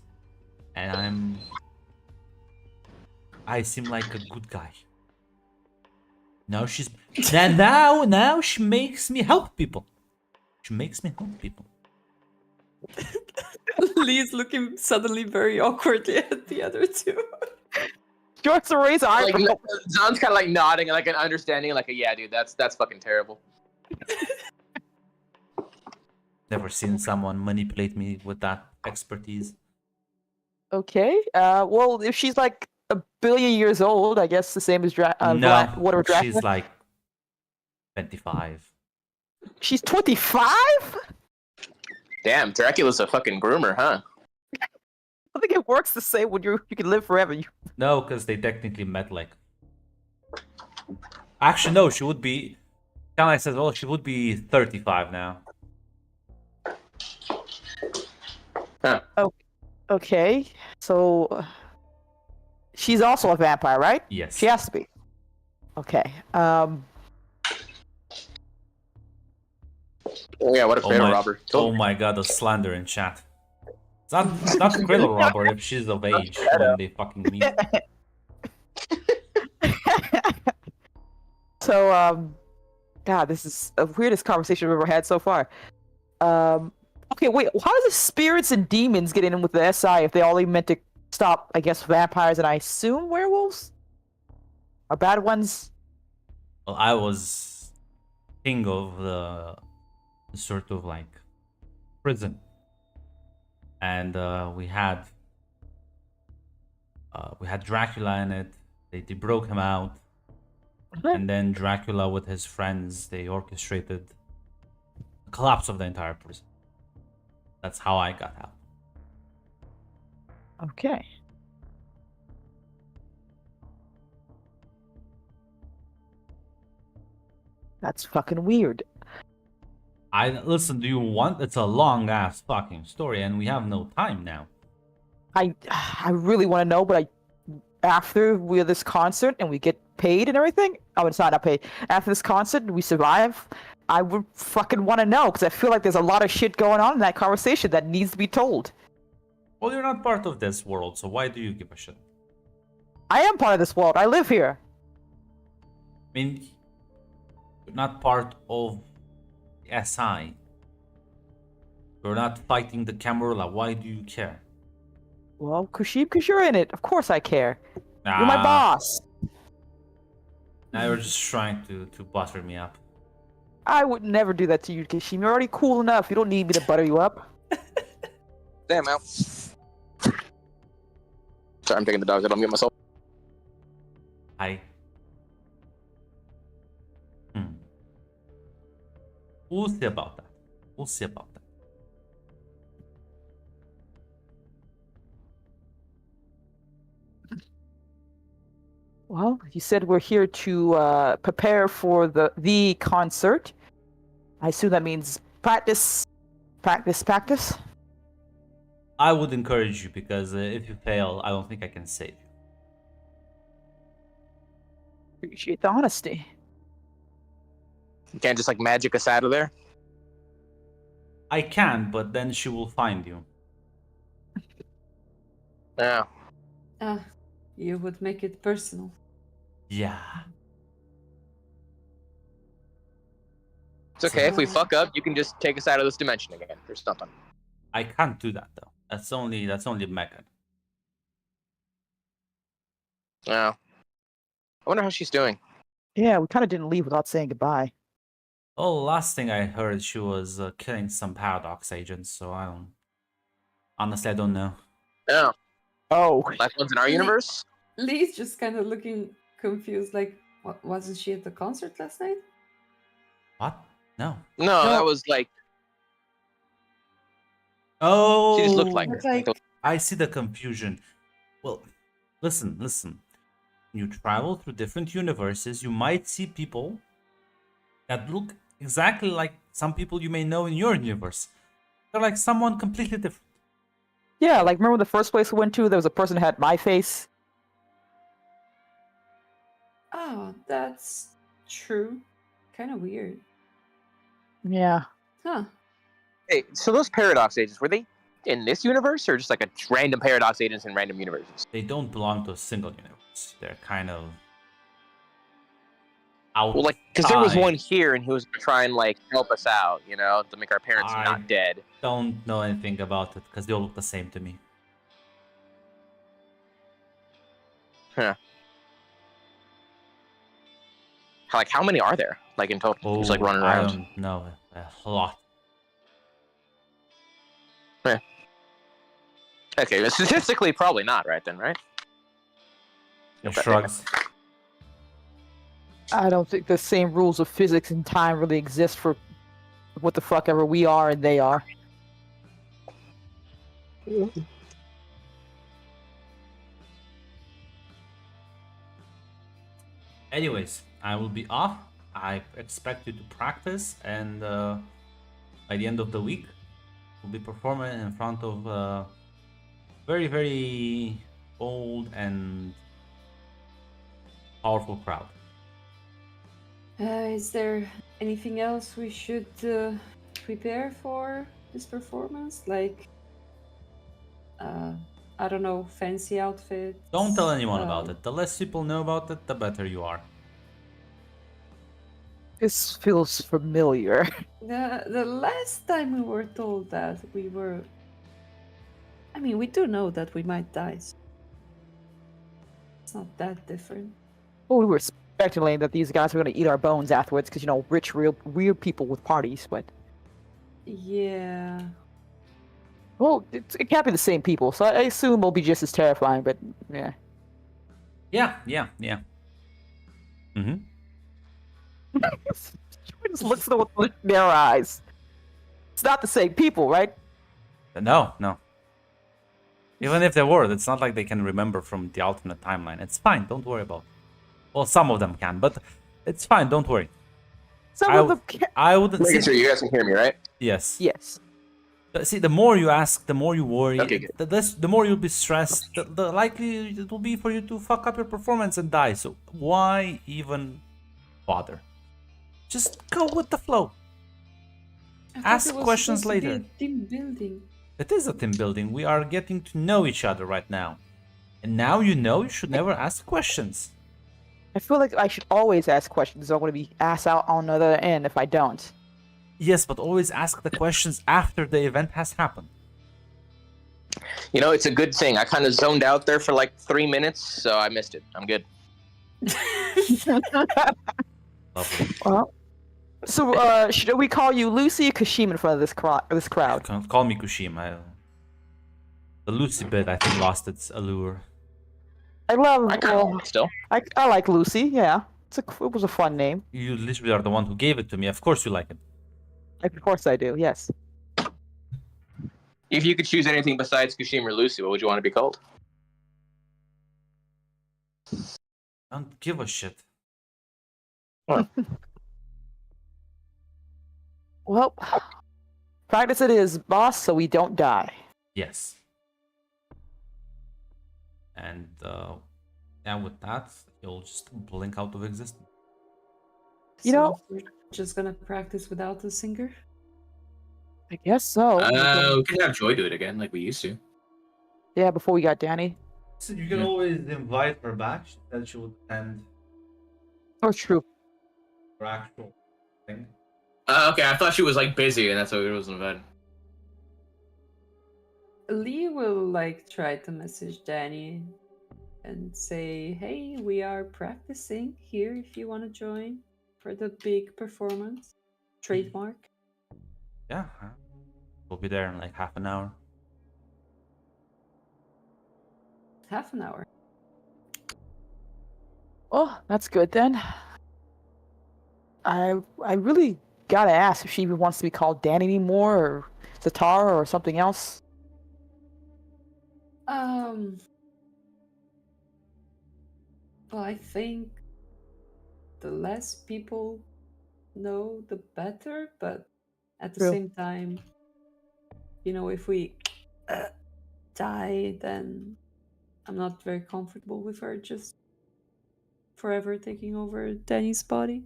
And I seem like a good guy. Now she's now she makes me help people. She makes me help people. Lee's looking suddenly very awkwardly at the other two. She wants to raise her Like, eyebrow. John's kind of like nodding, like an understanding, like, yeah, dude, that's fucking terrible. Never seen someone manipulate me with that expertise. Okay. Well, if she's like a billion years old, I guess the same as whatever Dracula. She's like 25. She's 25? Damn, Dracula's a fucking groomer, huh? I think it works the same when you can live forever. No, because they technically met like. Actually, no, she would be. Kana says, well, she would be 35 now. Okay. So she's also a vampire, right? Yes. She has to be. Okay. Oh, yeah, what a fatal robber. Oh my god, the slander in chat. It's not Cradle Robber if she's of age when they fucking meet. So, God, this is the weirdest conversation we've ever had so far. Okay, wait, how does the spirits and demons get in with the SI if they only meant to stop, I guess, vampires and I assume werewolves? Are bad ones? Well, I was king of the sort of like prison. And we had Dracula in it. They broke him out. And then Dracula with his friends, they orchestrated the collapse of the entire prison. That's how I got out. Okay. That's fucking weird. Listen, do you want? It's a long ass fucking story, and we have no time now. I really want to know, but after we're this concert and we get paid and everything, oh, it's not paid. After this concert, we survive. I would fucking want to know because I feel like there's a lot of shit going on in that conversation that needs to be told. Well, you're not part of this world, so why do you give a shit? I am part of this world. I live here. I mean, you're not part of the SI. You're not fighting the Camarilla. Why do you care? Well, Kushib, because you're in it. Of course I care. You're my Ah, boss. Now you're just trying to butter me up. I would never do that to you, Kashim. You're already cool enough. You don't need me to butter you up. Damn, Al. Sorry, I'm taking the dogs. I don't get myself. We'll see about that. We'll see about that. Well, you said we're here to prepare for the concert. I assume that means practice. I would encourage you because if you fail, I don't think I can save you. Appreciate the honesty. You can't just like magic us out of there. I can, but then she will find you. Yeah. You would make it personal. Yeah. It's okay if we So- fuck up. You can just take us out of this dimension again. There's nothing. I can't do that though. That's only Megan. No. I wonder how she's doing. Yeah, we kind of didn't leave without saying goodbye. Oh, last thing I heard, she was killing some paradox agents. So I don't. Honestly, I don't know. No. Oh, Last one's in our universe. Lee's just kind of looking confused, like, wasn't she at the concert last night? What? No. No, that was like Oh. she just looked like her. It's like, I see the confusion. Well, listen. You travel through different universes, you might see people that look exactly like some people you may know in your universe. They're like someone completely different. yeah, like remember the first place we went to? There was a person that had my face. oh, that's true. Kind of weird. Yeah. Huh. Hey, so those paradox agents, were they in this universe or just like a random paradox agents in random universes? They don't belong to a single universe. They're kind of out. Well, like, because there was one here and he was gonna try and like help us out, you know, to make our parents I- not dead. Don't know anything about it because they all look the same to me. Like, how many are there? Like in total, just like Oh, running I around. don't know. A lot. Okay, statistically, probably not, right then, right? It Okay. shrugs. I don't think the same rules of physics and time really exist for what the fuck ever we are and they are. Anyways, I will be off. I expect you to practice, and by the end of the week, we'll be performing in front of a very, very old and powerful crowd. Is there anything else we should prepare for this performance? Like, I don't know, fancy outfits? Don't tell anyone about um, it. The less people know about it, the better you are. This feels familiar. The last time we were told that we were... I mean, we do know that we might die. So it's not that different. Well, we were speculating that these guys were going to eat our bones afterwards because, you know, rich, real weird people with parties, but... Yeah. Well, it can't be the same people, so I assume it'll be just as terrifying, but yeah. Yeah. Mm-hmm. She just looks at them with their eyes. It's not the same people, right? No. Even if they were, it's not like they can remember from the alternate timeline. It's fine. Don't worry about it. Well, some of them can, but it's fine. Don't worry. Some I of w- them can't. I wouldn't. Making See, sure you guys can hear me, right? yes. Yes. But see, the more you ask, the more you worry. Okay, good. The more you'll be stressed. The likely it will be for you to fuck up your performance and die. So why even bother? Just go with the flow. I thought Ask it was questions supposed to be later. a team building. It is a team building. We are getting to know each other right now. And now you know you should never ask questions. I feel like I should always ask questions. I'm going to be ass out on the other end if I don't. Yes, but always ask the questions after the event has happened. You know, it's a good thing. I kind of zoned out there for like 3 minutes, so I missed it. I'm good. Lovely. Well, so should we call you Lucy or Kashim in front of this crowd? Call me Kushim. The Lucy bit, I think, lost its allure. I love. I kind of still. I like Lucy. Yeah, it was a fun name. You literally are the one who gave it to me. Of course you like it. Of course I do. Yes. If you could choose anything besides Kushim or Lucy, what would you want to be called? Don't give a shit. Well, practice it is, boss, so we don't die. Yes. And with that, you'll just blink out of existence. You know- we're just gonna practice without the singer. I guess so. We can have Joy do it again, like we used to. Yeah, before we got Danny. So you can Yeah. always invite her back. She said she would attend Oh, true. her actual thing. Okay, I thought she was like busy, and that's why it wasn't invited. Lee will like try to message Danny and say, "Hey, we are practicing here if you want to join for the big performance." Trademark. Yeah, we'll be there in like half an hour. Half an hour. Oh, that's good then. I really gotta ask if she even wants to be called Danny anymore, or Zatara, or something else. Well, I think the less people know, the better. But at the True. same time, if we die, then I'm not very comfortable with her just forever taking over Danny's body.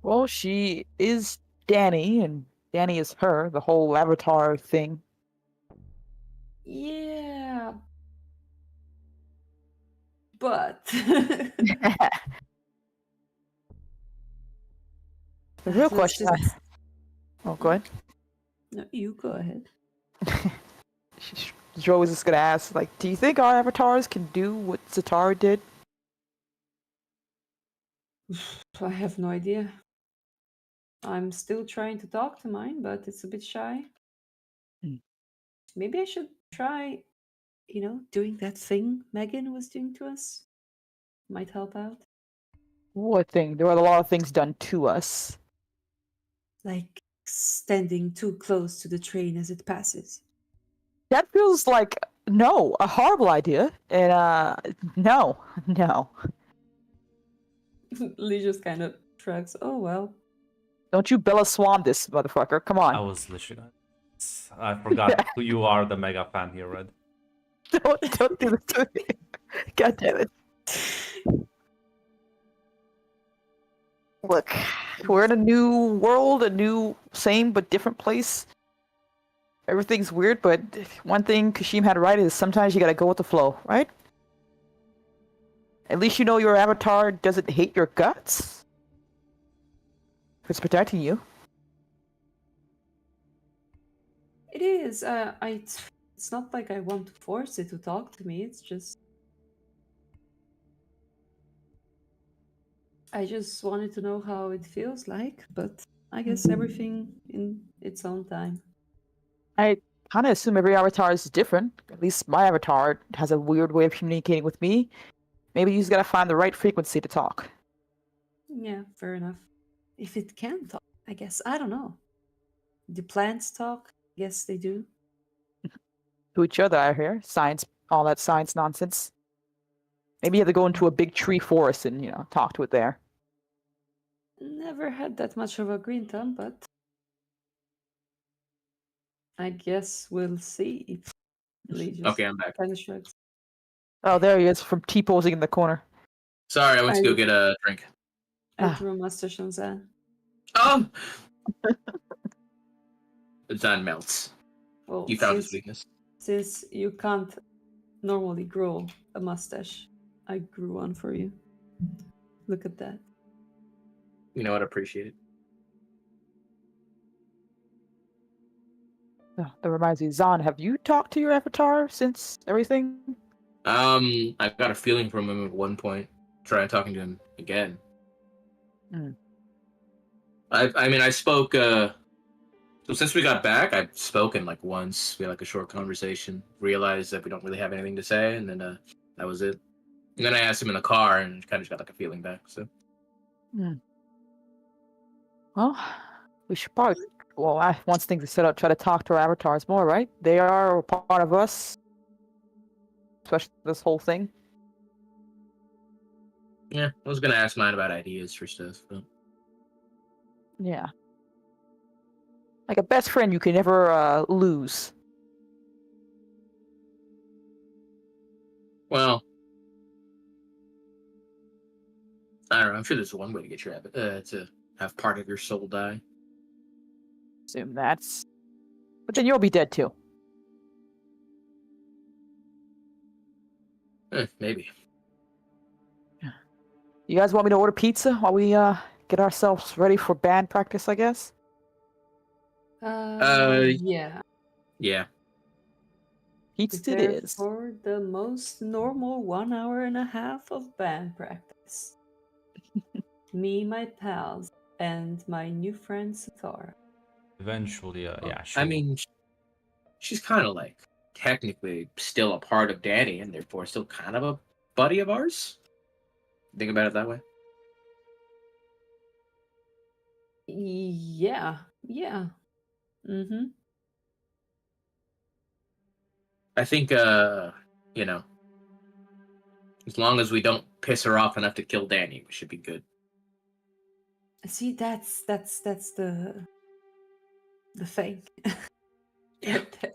Well, she is Danny, and Danny is her. The whole Avatar thing. Yeah, but The real let's question. just- Oh, go ahead. No, you go ahead. Joe was just gonna ask, like, do you think our avatars can do what Zatara did? I have no idea. I'm still trying to talk to mine, but it's a bit shy. Hmm. Maybe I should try, doing that thing Megan was doing to us. Might help out. What thing? There were a lot of things done to us. Like standing too close to the train as it passes. That feels like a horrible idea. And no. Lee just kind of shrugs. Oh well. Don't you Bella Swan this motherfucker? Come I on. was literally. I forgot who you are, the mega fan here, Red. Don't do this to me. God damn it. Look, we're in a new world, a new same but different place. Everything's weird, but one thing Kashim had right is sometimes you gotta go with the flow, right? At least you know your avatar doesn't hate your guts. If it's protecting you. It is. It's not like I want to force it to talk to me. It's just. I just wanted to know how it feels like, but I guess everything in its own time. I kind of assume every avatar is different. At least my avatar has a weird way of communicating with me. Maybe you just gotta find the right frequency to talk. Yeah, fair enough. If it can talk, I guess. I don't know. Do plants talk? Yes, they do. To each other, I hear. Science, all that science nonsense. Maybe you have to go into a big tree forest and, talk to it there. Never had that much of a green thumb, but I guess we'll see. Lee just Okay, I'm back. kind of shrugs. Oh, there he is from T-posing in the corner. Sorry, I went to go get a drink. I Ah. drew a mustache on Zan. Oh! Zan melts. Well, You found his weakness. since you can't normally grow a mustache, I grew one for you. Look at that. You know what? I appreciate it. Oh, that reminds me, Zahn, have you talked to your avatar since everything? I got a feeling from him at one point. Try talking to him again. Hmm. I spoke. So since we got back, I've spoken like once. We had like a short conversation. Realized that we don't really have anything to say, and then that was it. And then I asked him in the car, and kind of just got like a feeling back. So Well, we should probably, once things are set up, try to talk to our avatars more, right? They are a part of us. Especially this whole thing. yeah, I was gonna ask mine about ideas for stuff. But... Yeah. Like a best friend you can never lose. Well, I don't know. I'm sure there's one way to get your to have part of your soul die. Assume that's. But then you'll be dead too. Maybe. You guys want me to order pizza while we get ourselves ready for band practice? I guess. Yeah. Yeah. Pizza it Prepare is. for the most normal 1.5 hours of band practice. Me, my pals, and my new friend Satara. Eventually, yeah, I sure. mean, she's kind of like technically still a part of Danny, and therefore still kind of a buddy of ours. Think about it that way. Yeah. Yeah. Mm-hmm. I think, you know, as long as we don't piss her off enough to kill Danny, we should be good. See, that's the thing. Yeah. Right there.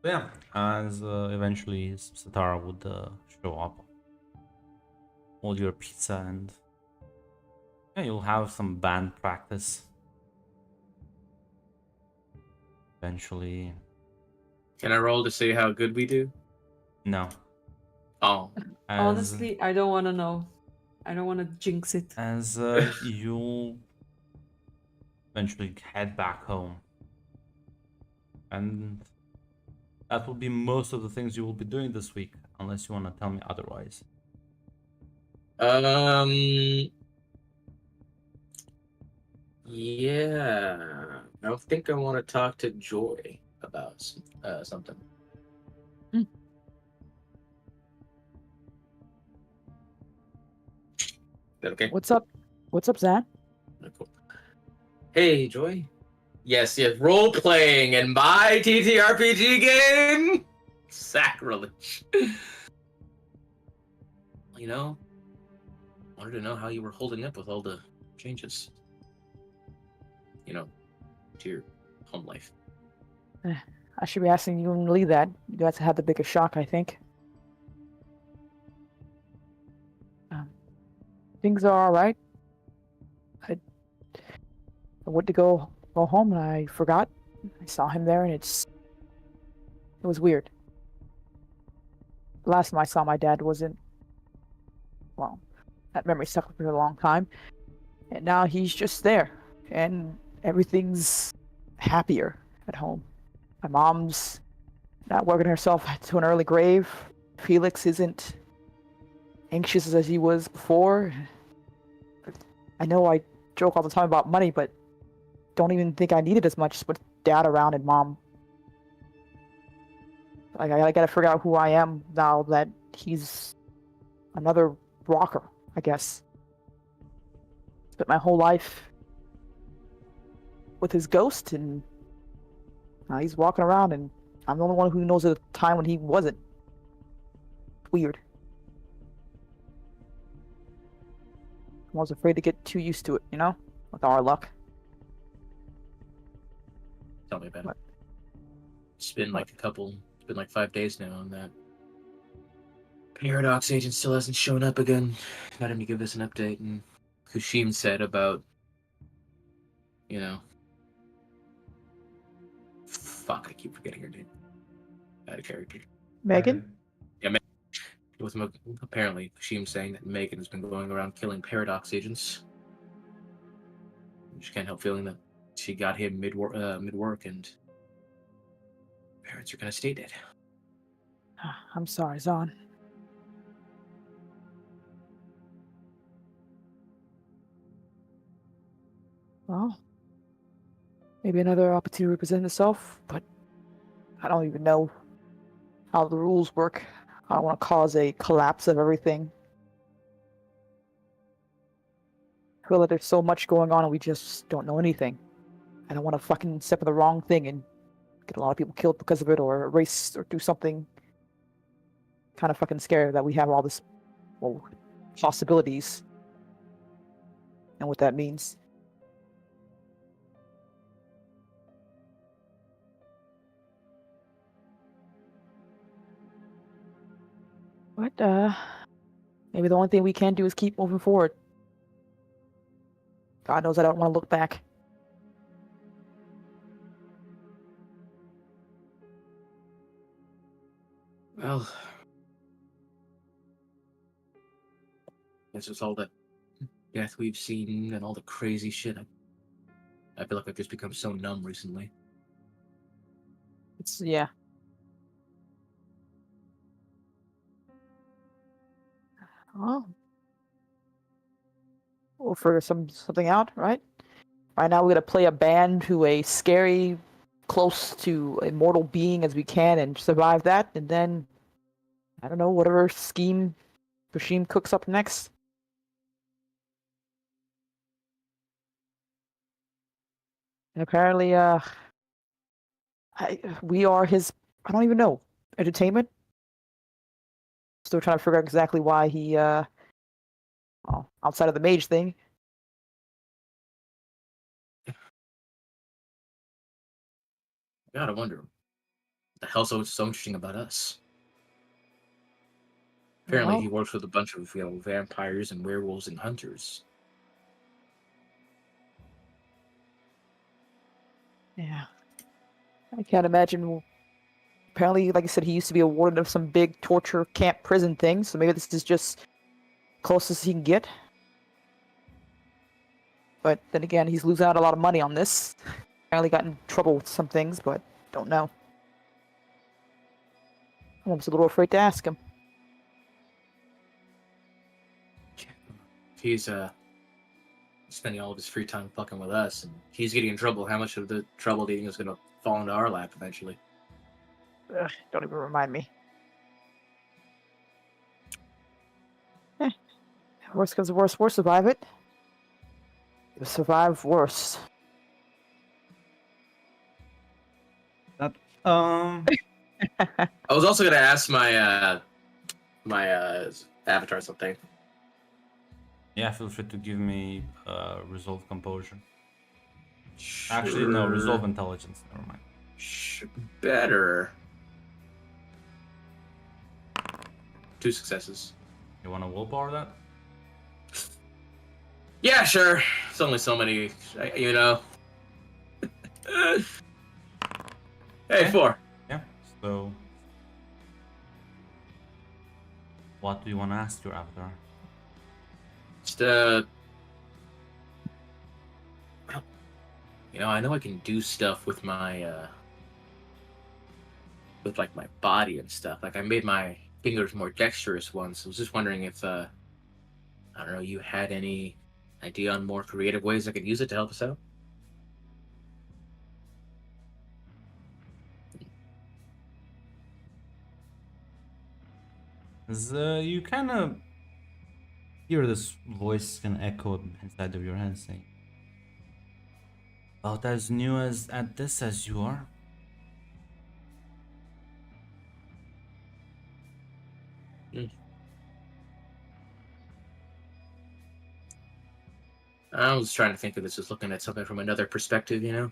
But yeah, as eventually Satara would show up, hold your pizza, and yeah, you'll have some band practice. Eventually, Can I roll to see how good we do? no. Oh, As, Honestly, I don't want to know. I don't want to jinx it. as you'll eventually head back home, and that will be most of the things you will be doing this week, unless you want to tell me otherwise. yeah. I think I want to talk to Joy about something. Hmm. Is that okay? What's up? What's up, Zan? Cool. Hey, Joy. Yes, role playing in my TTRPG game. Sacrilege. You know, wanted to know how you were holding up with all the changes. You know, to your home life. I should be asking you and Lee that. You guys had the biggest shock, I think. Things are all right. I went to go home and I forgot. I saw him there and it was weird. The last time I saw my dad wasn't, well, that memory stuck with me for a long time. And now he's just there. And everything's happier at home. My mom's not working herself to an early grave. Felix isn't anxious as he was before. I know I joke all the time about money, but don't even think I need it as much with Dad around and Mom. Like, I gotta figure out who I am now that he's another rocker, I guess. Spent my whole life with his ghost, and now he's walking around, and I'm the only one who knows the time when he wasn't. Weird. I was afraid to get too used to it, you know? With our luck. Tell me about What? it. It's been like 5 days now on that. Paradox agent still hasn't shown up again. Got him to give us an update, and Kushim said about, you know, fuck, I keep forgetting her name. Out of character. Megan? With apparently Kushim saying that Megan has been going around killing Paradox agents. She can't help feeling that she got him mid-work, and parents are gonna stay dead. I'm sorry, Zahn. Well, maybe another opportunity will present itself, but I don't even know how the rules work. I don't want to cause a collapse of everything. I feel like there's so much going on and we just don't know anything. I don't want to fucking step in the wrong thing and get a lot of people killed because of it, or erase or do something kind of fucking scary that we have all this, well, possibilities and what that means. But maybe the only thing we can do is keep moving forward. God knows I don't want to look back. Well, guess it's all the death we've seen and all the crazy shit. I feel like I've just become so numb recently. It's yeah. Oh, we'll figure something out, right? Right now, we're gonna play a band to a scary, close to a mortal being as we can, and survive that, and then I don't know whatever scheme Kashim cooks up next. And apparently, we are his. I don't even know entertainment. Still trying to figure out exactly why he, well, outside of the mage thing. Gotta wonder what the hell's so interesting about us. Apparently, Well, he works with a bunch of vampires and werewolves and hunters. yeah, I can't imagine. Apparently, like I said, he used to be a warden of some big torture camp prison thing, so maybe this is just closest he can get. But then again, he's losing out a lot of money on this. Apparently got in trouble with some things, but don't know. I'm almost a little afraid to ask him. If he's spending all of his free time fucking with us, and he's getting in trouble, how much of the trouble do you think is gonna fall into our lap eventually? Ugh, don't even remind me. Worst comes to worst, we'll survive it. We'll survive worse. Um, I was also gonna ask my avatar something. yeah, feel free to give me resolve composure. Actually, no, resolve intelligence. Never mind. Better. 2 successes. You want to willpower that? Yeah, sure. It's only so many, you know. Hey, Okay. 4. Yeah. So, what do you want to ask your avatar? Just you know, I know I can do stuff with my with like my body and stuff. Like I made my fingers more dexterous once. I was just wondering if I don't know, you had any idea on more creative ways I could use it to help us out? You kind of hear this voice can echo inside of your head saying, "About as new at this as you are." I was trying to think of this as looking at something from another perspective, you know?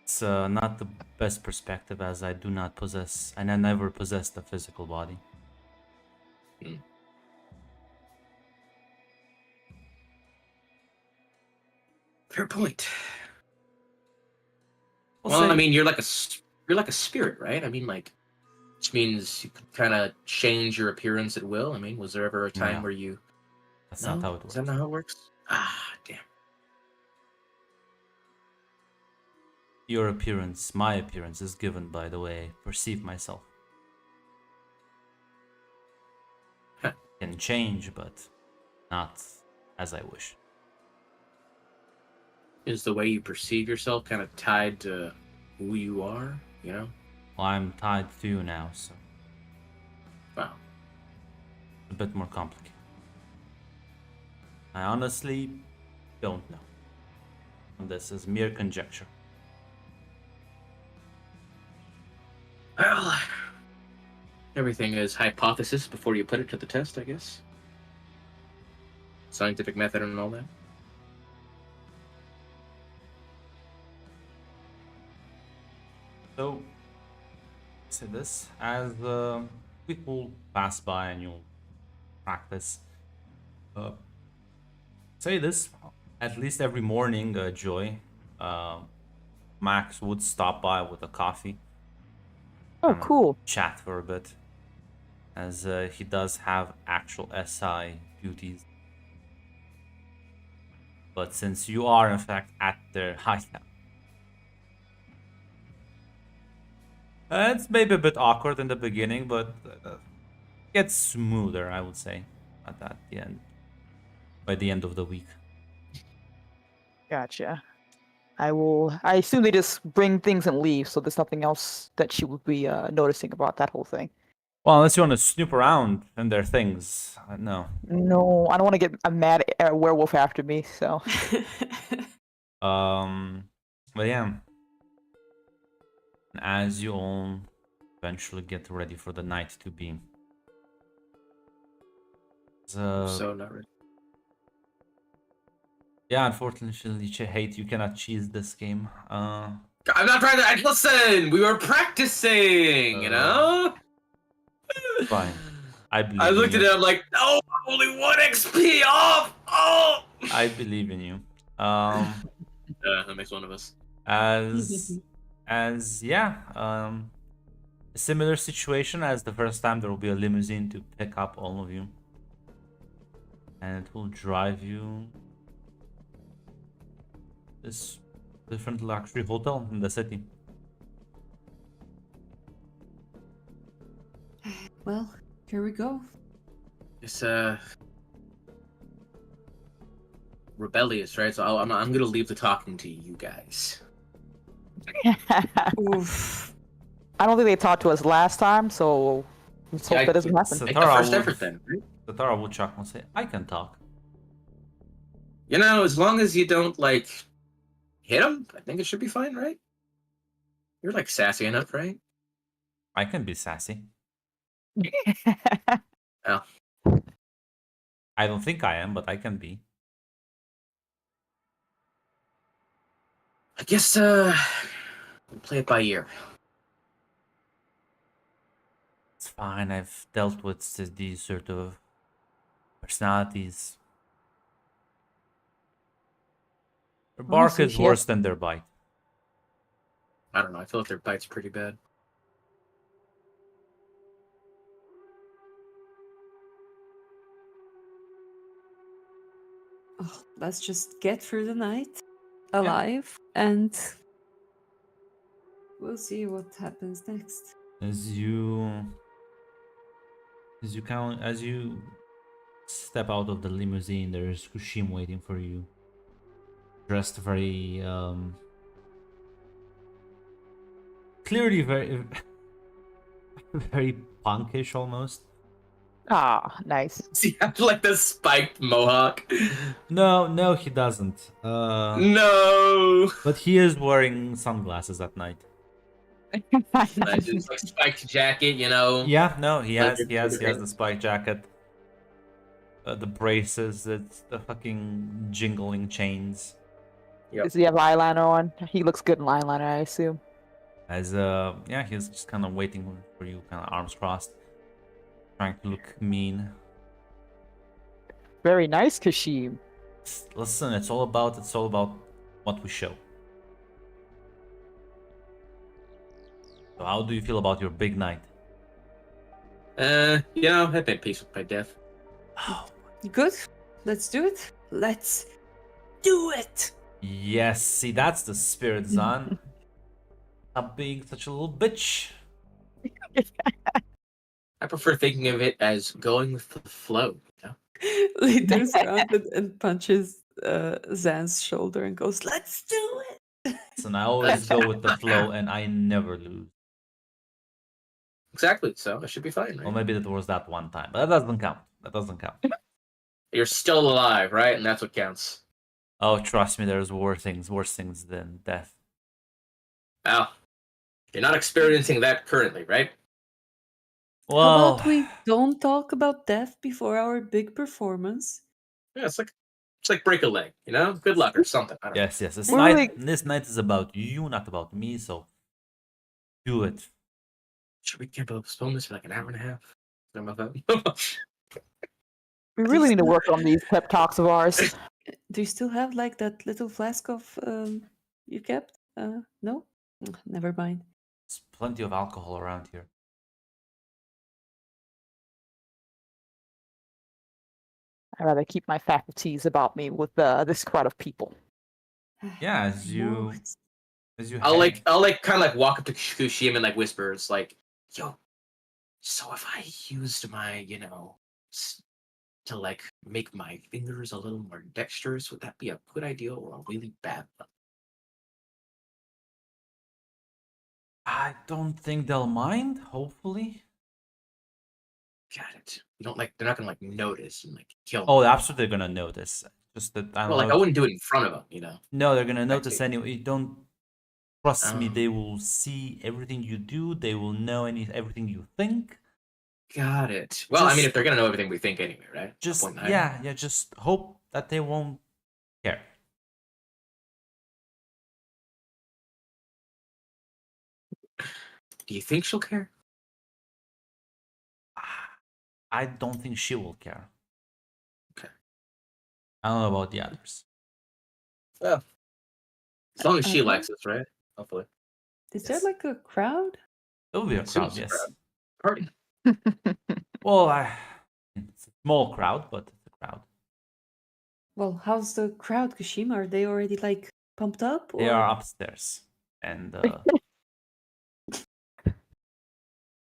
It's not the best perspective, as I do not possess, and I never possessed a physical body. Fair point. We'll Well, I see. mean, you're like a spirit, right? I mean, like, which means you could kind of change your appearance at will. I mean, was there ever a time No. where you? That's No? not how it Is works. that not how it works? Ah, damn. Your appearance, my appearance, is given by the way I perceive myself. Huh. Can change, but not as I wish. Is the way you perceive yourself kind of tied to who you are? You know? Well, I'm tied to you now, so Wow. a bit more complicated. I honestly don't know. This is mere conjecture. Well, everything is hypothesis before you put it to the test, I guess. Scientific method and all that. So, say this as people pass by and you'll practice. Say this at least every morning, Joy. Max would stop by with a coffee. Oh, Um, cool. chat for a bit, as he does have actual SI duties. But since you are in fact at their hideout, it's maybe a bit awkward in the beginning, but gets smoother, I would say, at the end. By the end of the week. Gotcha. I assume they just bring things and leave, so there's nothing else that she would be noticing about that whole thing. Well, unless you want to snoop around in their things, no. No, I don't want to get a mad werewolf after me. So But yeah. As you all eventually get ready for the night to be. So not really. Yeah, unfortunately, Hate, you cannot cheese this game. I'm not trying to. Listen, we were practicing. You know. Fine. I believe. I looked in at you. it. I'm like, no, I'm only 1 XP off. Oh. I believe in you. That makes one of us. As yeah, a similar situation as the first time. There will be a limousine to pick up all of you, and it will drive you this different luxury hotel in the city. Well, here we go. It's rebellious, right? So I'm gonna leave the talking to you guys. Oof. I don't think they talked to us last time, so let's hope Yeah, that doesn't happen. Make the Satara first would- effort then, right? Satara Woodchuck will say, "I can talk." You know, as long as you don't like hit him, I think it should be fine, right? You're like sassy enough, right? I can be sassy. Oh, I don't think I am, but I can be. I guess we'll play it by ear. It's fine. I've dealt with these sort of personalities. Their bark Honestly, is she worse has- than their bite. I don't know. I feel like their bite's pretty bad. Oh, let's just get through the night alive, and we'll see what happens next. As you step out of the limousine, there's Kushim waiting for you, dressed very clearly very very punkish almost. Ah, nice. See, I have like the spiked mohawk. No, he doesn't. No. But he is wearing sunglasses at night. Nice. It's like spiked jacket, you know. Yeah, no, he has Okay. the spike jacket, the braces, it's the fucking jingling chains. Yep. Does he have eyeliner on? He looks good in eyeliner, I assume. As yeah, he's just kind of waiting for you, kind of arms crossed, trying to look mean. Very nice, Kashim. Listen, it's all about what we show. So how do you feel about your big night? You know, I've made peace with my death. Oh, Good. Let's do it. Let's do it. yes, see, that's the spirit, Zan. Stop being such a little bitch. I prefer thinking of it as going with the flow. You know? He turns around and punches Zan's shoulder and goes, "Let's do it." So I always go with the flow, and I never lose. Exactly. So I should be fine, Or right? maybe that was that one time, but that doesn't count. That doesn't count. You're still alive, right? And that's what counts. Oh, trust me, there's worse things than death. Well, you're not experiencing that currently, right? How Well, about we don't talk about death before our big performance? Yeah, it's like break a leg, you know? Good luck or something. I don't know. yes. This Well, night, like- this night is about you, not about me. So do it. Should we postpone this for like an hour and a half? Something about that? We really need to work on these pep talks of ours. Do you still have like that little flask of you kept? No? Never mind. There's plenty of alcohol around here. I'd rather keep my faculties about me with this crowd of people. Yeah, No, as you I'll head- like kind of like walk up to Kushim and like whispers like, "Yo, so if I used my, to like make my fingers a little more dexterous, would that be a good idea or a really bad one?" I don't think they'll mind. Hopefully. Got it. You don't like they're not gonna like notice and like kill. Oh, them. absolutely gonna notice. Just that I don't Well, like know. I wouldn't do it in front of them. No, they're gonna I notice see. anyway. Don't trust me. Oh. They will see everything you do. They will know everything you think. Got it. Well, I mean, Just- if they're gonna know everything we think anyway, right? No Just point in hiding. yeah. Just hope that they won't care. Do you think she'll care? I don't think she will care. Okay. I don't know about the others. Well, as long as she Uh-huh. likes us, right? Hopefully. Is Yes. there like a crowd? There will be a As soon crowd, as yes. crowd. Party. Well, it's a small crowd, but it's a crowd. Well, how's the crowd, Kashima? Are they already like pumped up? They or- are upstairs, and do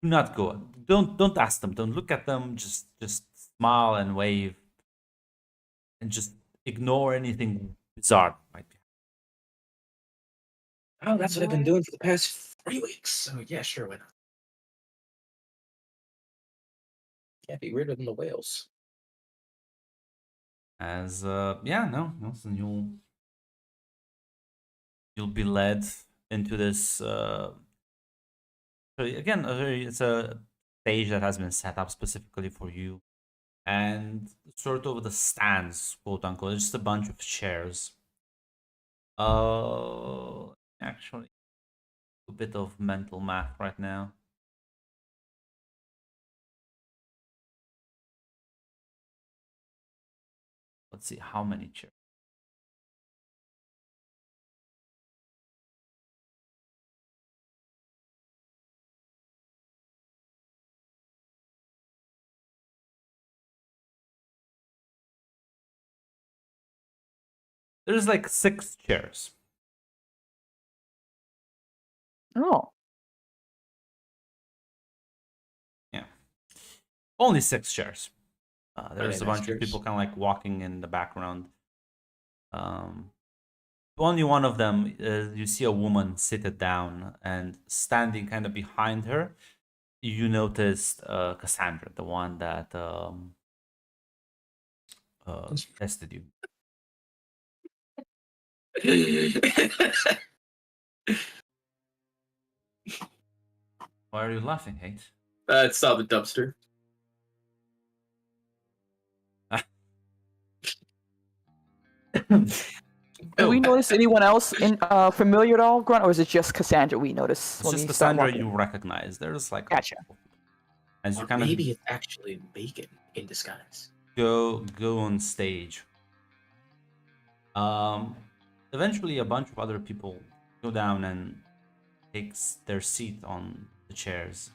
not go. Don't ask them. Don't look at them. Just smile and wave, and just ignore anything bizarre that might be. Oh, that's what I've been doing for the past 3 weeks. So yeah, sure, why not? Can't be weirder than the whales. As yeah, no, so you'll be led into this. So again, it's a stage that has been set up specifically for you, and sort of the stands, quote unquote, just a bunch of chairs. Actually, a bit of mental math right now. Let's see how many chairs. There's like 6 chairs. Oh, Only 6 chairs. There's Okay, a nice bunch of chairs. people kind of like walking in the background. Only one of them, you see a woman seated down, and standing kind of behind her, you noticed Cassandra, the one that tested you. Why are you laughing, Hate? It's saw the dumpster. do we notice anyone else in familiar at all, Grunt, or is it just Cassandra we notice? It's when just we start Cassandra walking? you recognize. There's like Gotcha. as you Or kind of maybe it's actually bacon in disguise. go on stage. Eventually a bunch of other people go down and takes their seat on the chairs,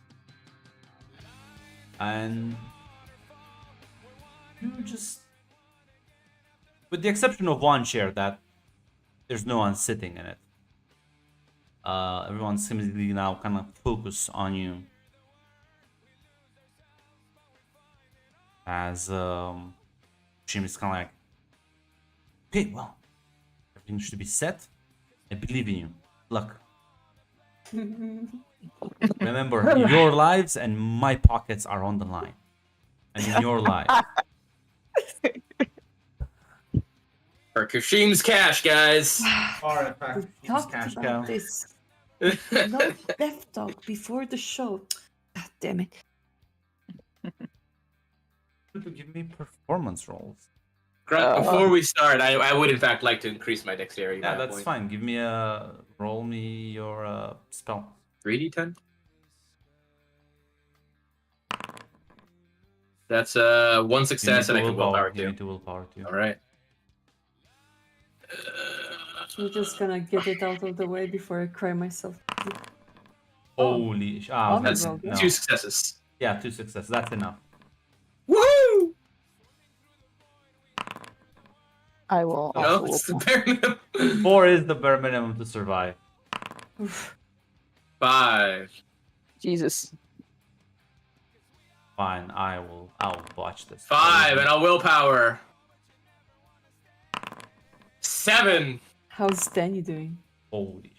and you just, with the exception of one chair that there's no one sitting in it, everyone seems to now kind of focus on you, as Jimmy's kind of like, okay, well, everything should be set. I believe in you. Luck. Remember, your lives and my pockets are on the line. I mean, your life. Or Kashim's cash, guys. We talked about this. No death talk before the show. God damn it. To give me performance rolls. Grunt, before we start, I would in fact like to increase my dexterity. Yeah, by a that's point. fine. Give me roll me your spell. 3d10. That's one success and I can willpower You too. need to willpower too. All right. I'm just gonna get it out of the way before I cry myself. Holy Oh, That's well, no. 2 successes. Yeah, 2 successes. That's enough. Woo! I will. No, Also it's the will- bare minimum. 4 is the bare minimum to survive. 5. Jesus. Fine, I'll watch this. 5, and I'll willpower. 7. How's Danny doing? Holy.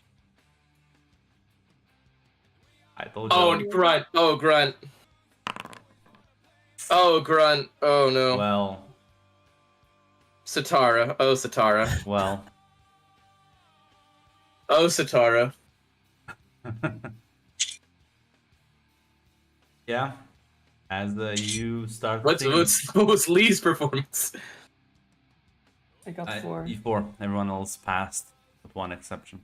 I told you. Oh, and grunt. Oh, grunt. Oh, grunt. Oh, no. Well, Satara. Oh, Satara. well. Oh, Satara. Yeah. As you start What was Lee's performance? I got 4. E4. Everyone else passed, with one exception.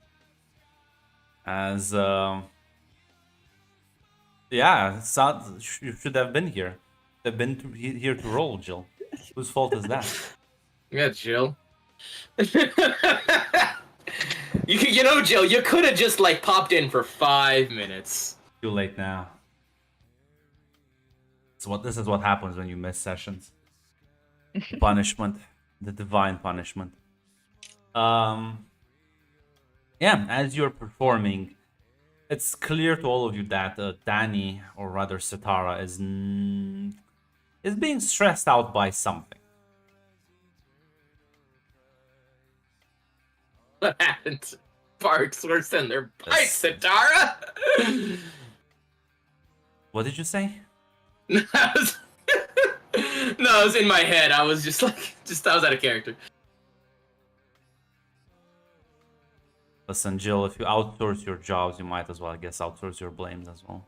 As yeah, you should have been here. They've been here to roll, Jill. Whose fault is that? Yeah, Jill. You know, Jill, you could have just like popped in for 5 minutes. Too late now. So this is what happens when you miss sessions. Punishment, the divine punishment. Yeah, as you're performing, it's clear to all of you that Danny, or rather Sitara, is being stressed out by something. What happened? Barks worse than their bites, Satara. What did you say? No, it was in my head. I was just like, I was out of character. Listen, Jill, if you outsource your jobs, you might as well, I guess, outsource your blames as well.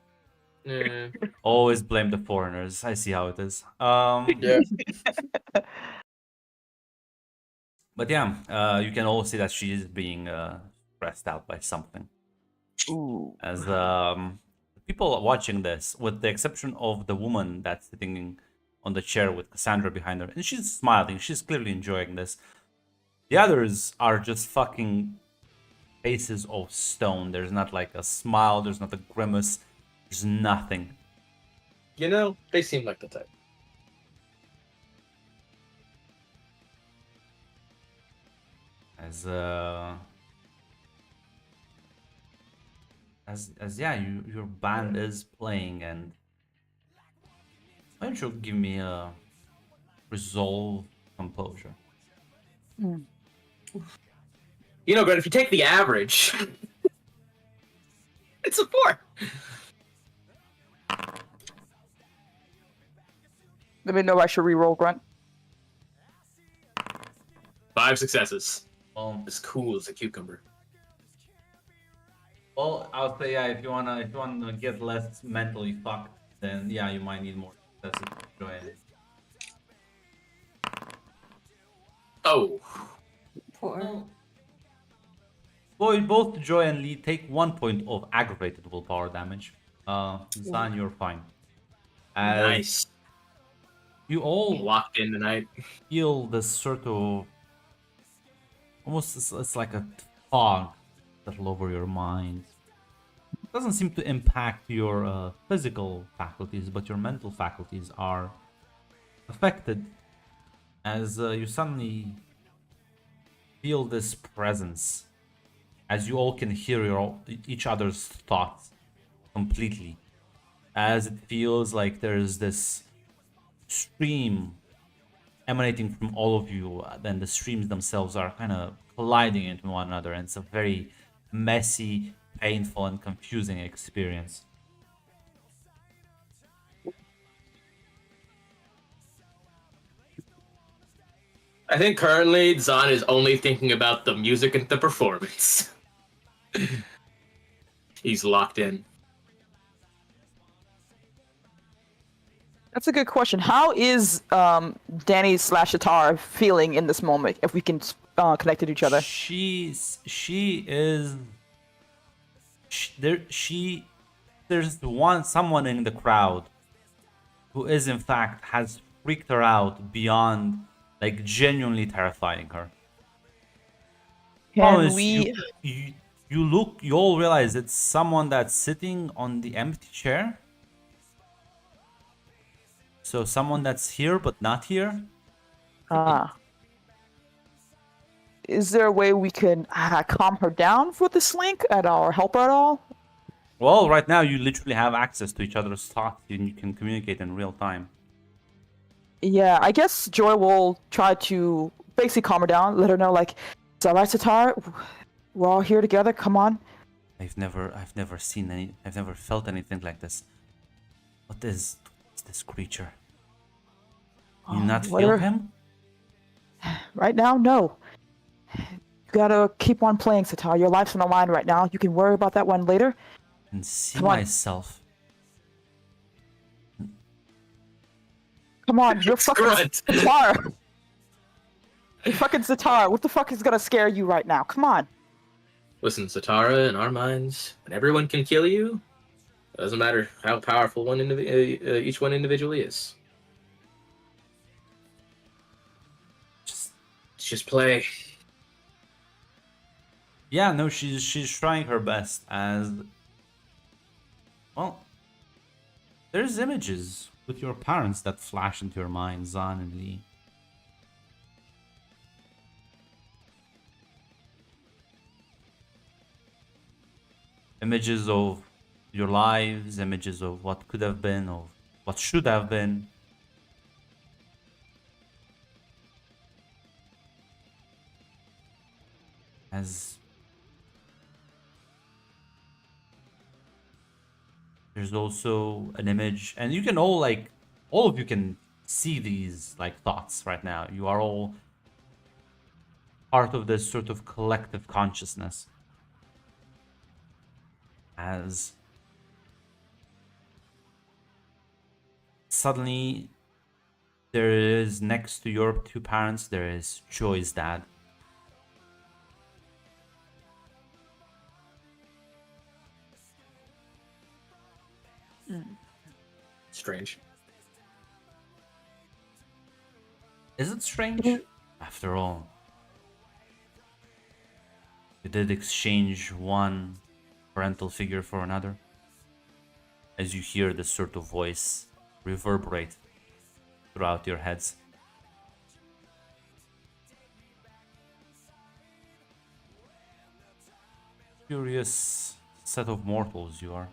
Yeah. Always blame the foreigners. I see how it is. Yeah. But yeah, you can all see that she is being stressed out by something. Ooh. As people watching this, with the exception of the woman that's sitting on the chair with Cassandra behind her, and she's smiling, she's clearly enjoying this. The others are just fucking faces of stone. There's not like a smile, there's not a grimace, there's nothing. You know, they seem like the type. As yeah, your band is playing, and why don't you give me a resolve composure? You know, but if you take the average, it's a 4. Let me know if I should reroll grunt. 5 successes. Well, As cool as a cucumber. I'll say yeah. If you wanna get less mentally fucked, then yeah, you might need more successes to join it. Oh. 4. Both Joy and Lee take 1 point of aggravated willpower damage. Zan, you're fine. Nice. You all Locked in tonight. feel this sort of almost it's like a fog that'll over your mind. It doesn't seem to impact your physical faculties, but your mental faculties are affected as you suddenly feel this presence, as you all can hear each other's thoughts completely, as it feels like there's this stream emanating from all of you, then the streams themselves are kind of colliding into one another, and it's a very messy, painful, and confusing experience. I think currently Zan is only thinking about the music and the performance. He's locked in. That's a good question. How is Danny / Atar feeling in this moment? If we can connect to each other. There's someone in the crowd who is in fact has freaked her out beyond like genuinely terrifying her. Can we? You you all realize it's someone that's sitting on the empty chair. So someone that's here but not here. Ah. Is there a way we can calm her down with this link or help her at all? Well, right now you literally have access to each other's thoughts and you can communicate in real time. Yeah, I guess Joy will try to basically calm her down, let her know, like, it's alright, Satar. We're all here together. Come on. I've never felt anything like this. What is this creature? You not feel whatever. him? Right now, no. You gotta keep on playing, Satar. Your life's on the line right now. You can worry about that one later. And see Come on. myself. Come on, you're fucking Grunt. Satar. You're fucking Satar. What the fuck is gonna scare you right now? Come on. Listen, Satara, in our minds, when everyone can kill you, it doesn't matter how powerful each one individually is. Just play. Yeah, no, she's trying her best as well. There's images with your parents that flash into your mind, Zahn and Lee. Images of your lives, images of what could have been, of what should have been. As there's also an image, and you can all of you can see these thoughts right now. You are all part of this sort of collective consciousness. As suddenly there is, next to your two parents, there is Joy's dad. Strange. Is it strange? After all, you did exchange one parental figure for another. As you hear this sort of voice reverberate throughout your heads. Curious set of mortals you are.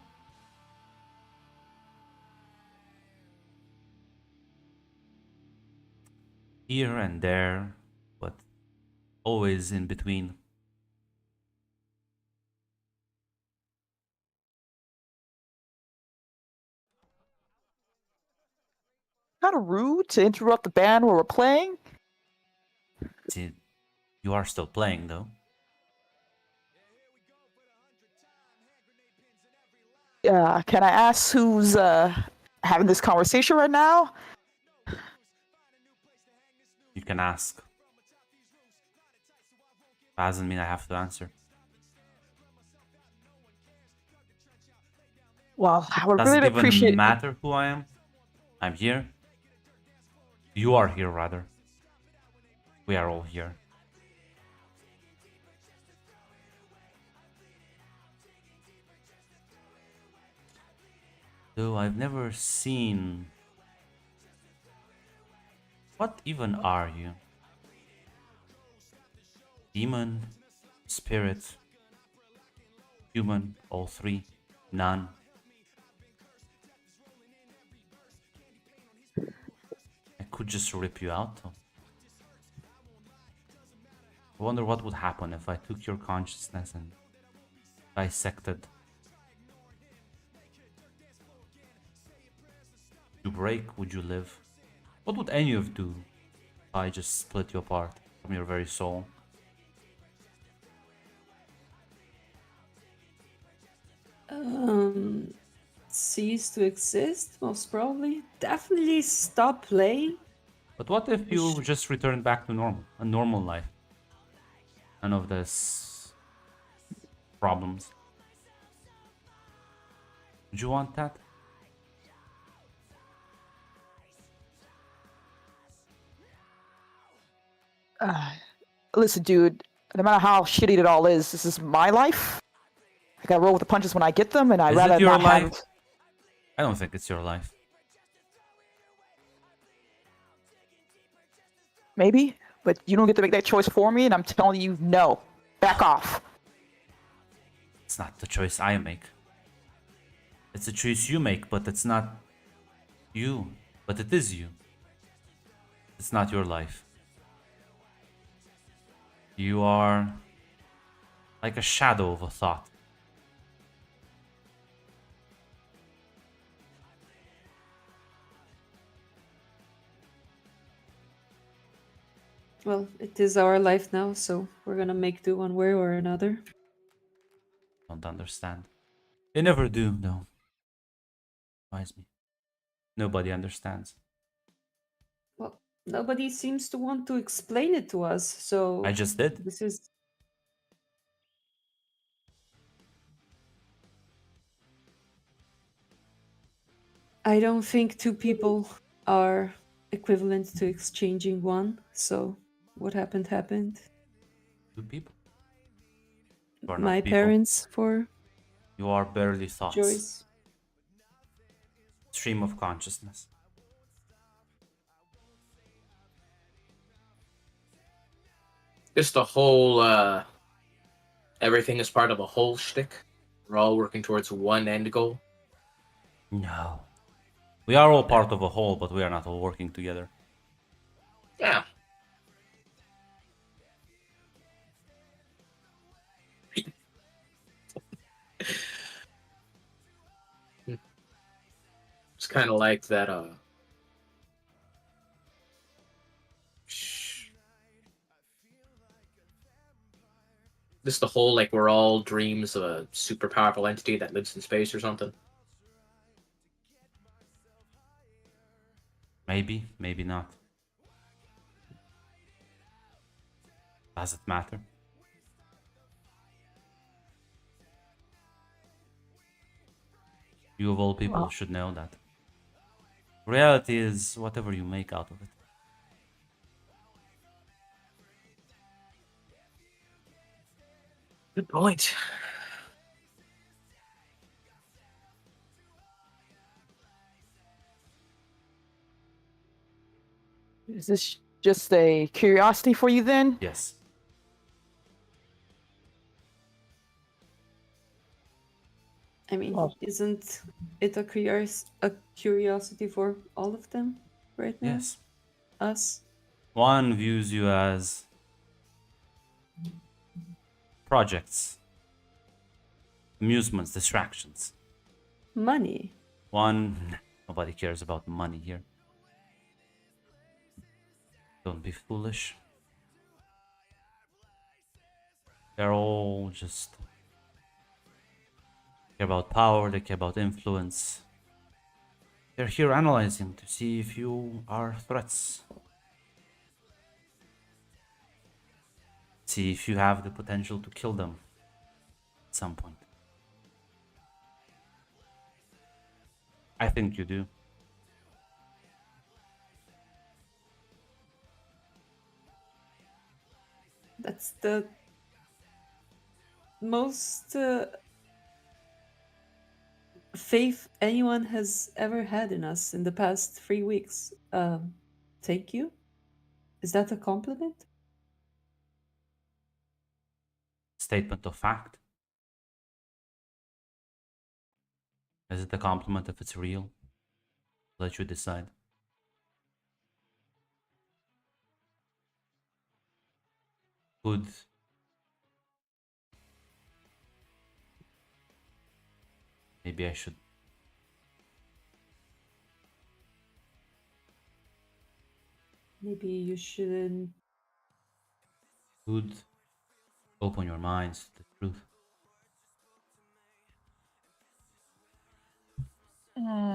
Here and there, but always in between. Kind of rude to interrupt the band while we're playing. See, you are still playing though. Can I ask who's having this conversation right now? You can ask. Doesn't mean I have to answer. Well, I would Does really it even appreciate. matter who I am? I'm here. You are here, rather. We are all here. Though I've never seen... What even are you? Demon, spirit, human, all three, none. I could just rip you out though. I wonder what would happen if I took your consciousness and dissected. Would you break? Would you live? What would any of you do if I just split you apart from your very soul? Cease to exist, most probably. Definitely stop playing. But what if you just returned back to normal, a normal life? None of this problems. Would you want that? Listen, dude. No matter how shitty it all is, this is my life. I gotta roll with the punches when I get them, and I'd Is rather it your not life? have. I don't think it's your life. Maybe, but you don't get to make that choice for me, and I'm telling you, no. Back off. It's not the choice I make. It's a choice you make, but it's not you. But it is you. It's not your life. You are like a shadow of a thought. Well, it is our life now, so we're gonna make do one way or another. Don't understand. They never do, though. Surprise me. Nobody understands. Well, nobody seems to want to explain it to us, so I just did. this is. I don't think two people are equivalent to exchanging one, so what happened happened. Two people. You are not My people. parents for You are barely thoughts. Joyce. Stream of consciousness. Just the whole everything is part of a whole shtick. We're all working towards one end goal. No. We are all part of a whole, but we are not all working together. Yeah. It's kind of like that this the whole like we're all dreams of a super powerful entity that lives in space or something. Maybe, maybe not. Does it matter? You of all people should know that. Reality is whatever you make out of it. Good point. Is this just a curiosity for you then? Yes. I mean, Oh. isn't it a curiosity for all of them right now? Yes. Us? One views you as projects, amusements, distractions. Money. One, nobody cares about money here. Don't be foolish. They're all just care about power, they care about influence. They're here analyzing to see if you are threats. See if you have the potential to kill them at some point. I think you do. That's the most faith anyone has ever had in us in the past 3 weeks. Thank you. Is that a compliment? Statement of fact. Is it a compliment if it's real? Let you decide. Good. Maybe I should. Maybe you shouldn't. Good. Open your minds to the truth.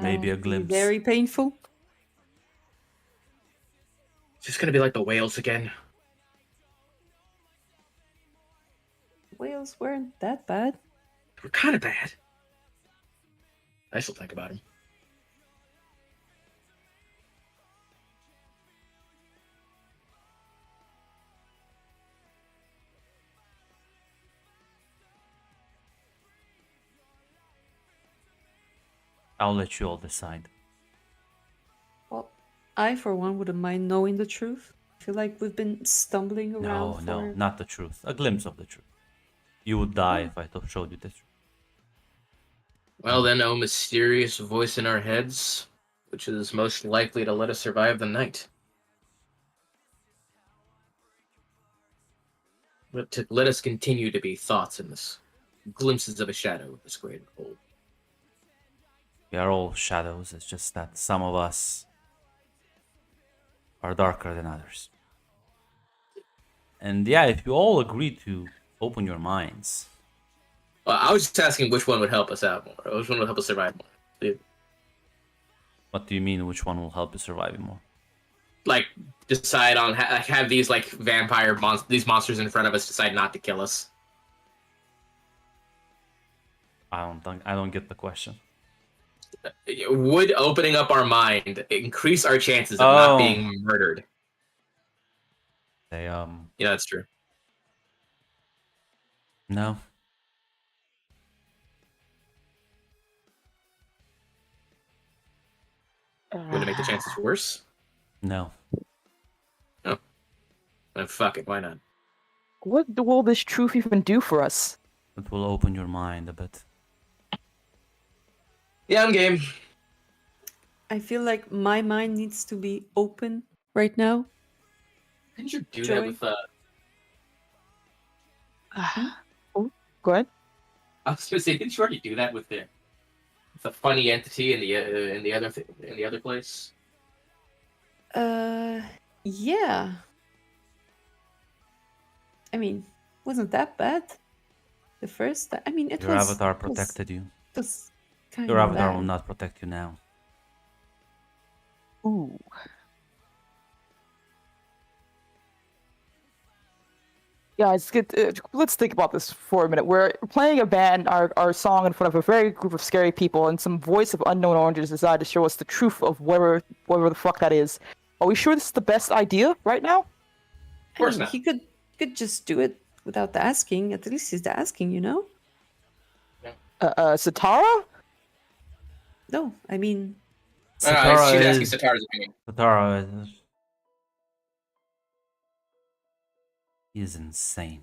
Maybe a Be glimpse. very painful. It's just gonna be like the whales again. Whales weren't that bad. We're kind of bad. I still think about them. I'll let you all decide. Well, I, for one, wouldn't mind knowing the truth. I feel like we've been stumbling around No, for... not the truth. A glimpse of the truth. You would die if I showed you the truth. Well, then, oh mysterious voice in our heads, which is most likely to let us survive the night. Let us continue to be thoughts in this, glimpses of a shadow of this great whole. We are all shadows. It's just that some of us are darker than others. And yeah, if you all agree to open your minds, Well, I was just asking which one would help us out more. Which one would help us survive more? Dude. what do you mean? Which one will help you survive more? Like, decide on have these like these monsters in front of us decide not to kill us. I don't get the question. Would opening up our mind increase our chances of not being murdered? They Yeah, that's true. no. Would it make the chances worse? No. Fuck it, why not? What will this truth even do for us? It will open your mind a bit. Yeah, I'm game. I feel like my mind needs to be open right now. Didn't you do Joy? that with Oh, go ahead. I was gonna say, didn't you already do that with the funny entity in the other place? Yeah. I mean, wasn't that bad? The first time. I mean, it Your was. avatar it was- protected you. It was kind Your of avatar bad. will not protect you now. Ooh. Guys, let's think about this for a minute. We're playing a band, our song in front of a very group of scary people, and some voice of unknown oranges decided to show us the truth of whatever the fuck that is. Are we sure this is the best idea right now? I course mean, not. he could just do it without asking. At least he's asking, you know? Satara? No, I mean, She's Satara asking is... Satara's opinion. Satara is... He is insane.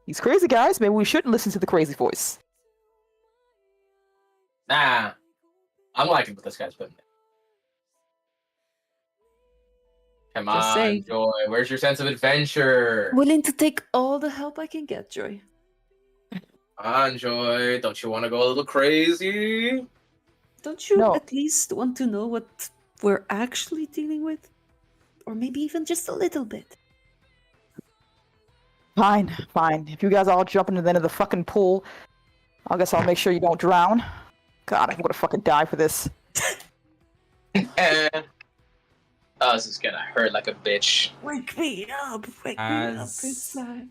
He's crazy, guys. Maybe we shouldn't listen to the crazy voice. Nah, I'm liking what this guy's putting. Come Just on, say. Joy. Where's your sense of adventure? willing to take all the help I can get, Joy. Come on, Joy. Don't you want to go a little crazy? Don't you No. at least want to know what we're actually dealing with? Or maybe even just a little bit. Fine. If you guys all jump into the end of the fucking pool, I guess I'll make sure you don't drown. God, I'm gonna fucking die for this. Oh, this is gonna hurt like a bitch. Wake me up! Wake me up inside.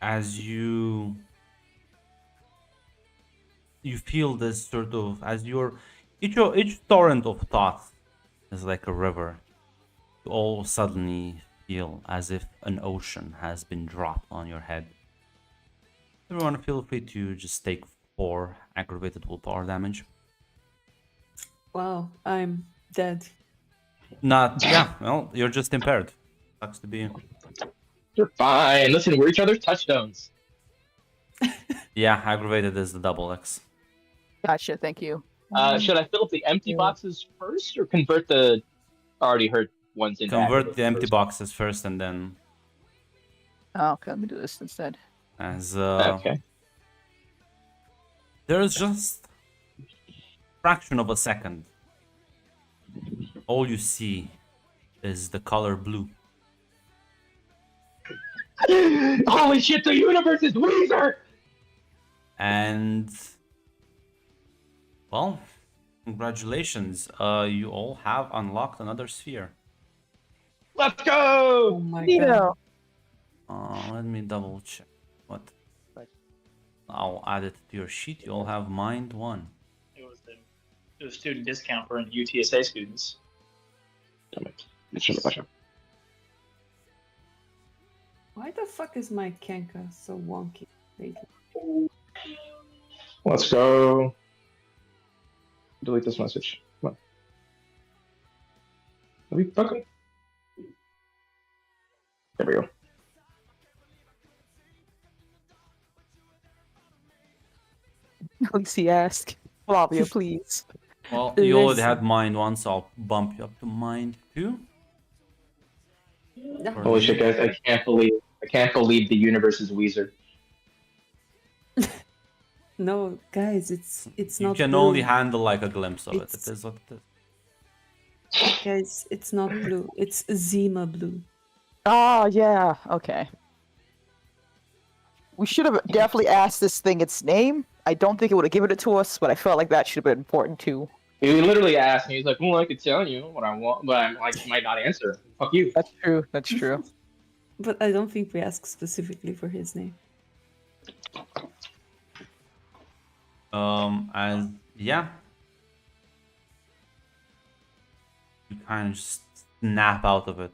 As you feel this sort of, as your each torrent of thoughts is like a river, you all suddenly feel as if an ocean has been dropped on your head. Everyone, feel free to just take 4 aggravated willpower damage. Wow, I'm dead. Well, you're just impaired. Sucks to be you. You're fine. Listen, we're each other's touchdowns. Yeah, aggravated is the double X. Gotcha, thank you. Should I fill up the empty boxes first, or convert the already hurt ones into? Convert the empty first? boxes first, and then Oh, okay, let me do this instead. as Okay. there's just fraction of a second. All you see is the color blue. Holy shit! The universe is Weezer. And well, congratulations. You all have unlocked another sphere. Let's Oh go. my Neato. god. Let me double check. What? I'll add it to your sheet. You all have mind 1. It was the student discount for UTSA students. Why the fuck is my Kenka so wonky? lately. Let's go. Delete this message. Come on. Are we fucking? There we go. Lucy ask. Flavia, please. Well, you already Listen. had mind once, so I'll bump you up to mind 2. No. Or Holy the- shit, guys! I can't believe the universe is Weezer. No, guys, it's You not. can blue. only handle like a glimpse of it. It's- It is what it is. Guys, it's not blue. It's Zima blue. Oh, yeah. Okay. We should have definitely asked this thing its name. I don't think it would have given it to us, but I felt like that should have been important too. He literally asked me. He's like, "Well, I could tell you what I want, but I might not answer. Fuck you." That's true. That's true. But I don't think we asked specifically for his name. And yeah, you kind of just snap out of it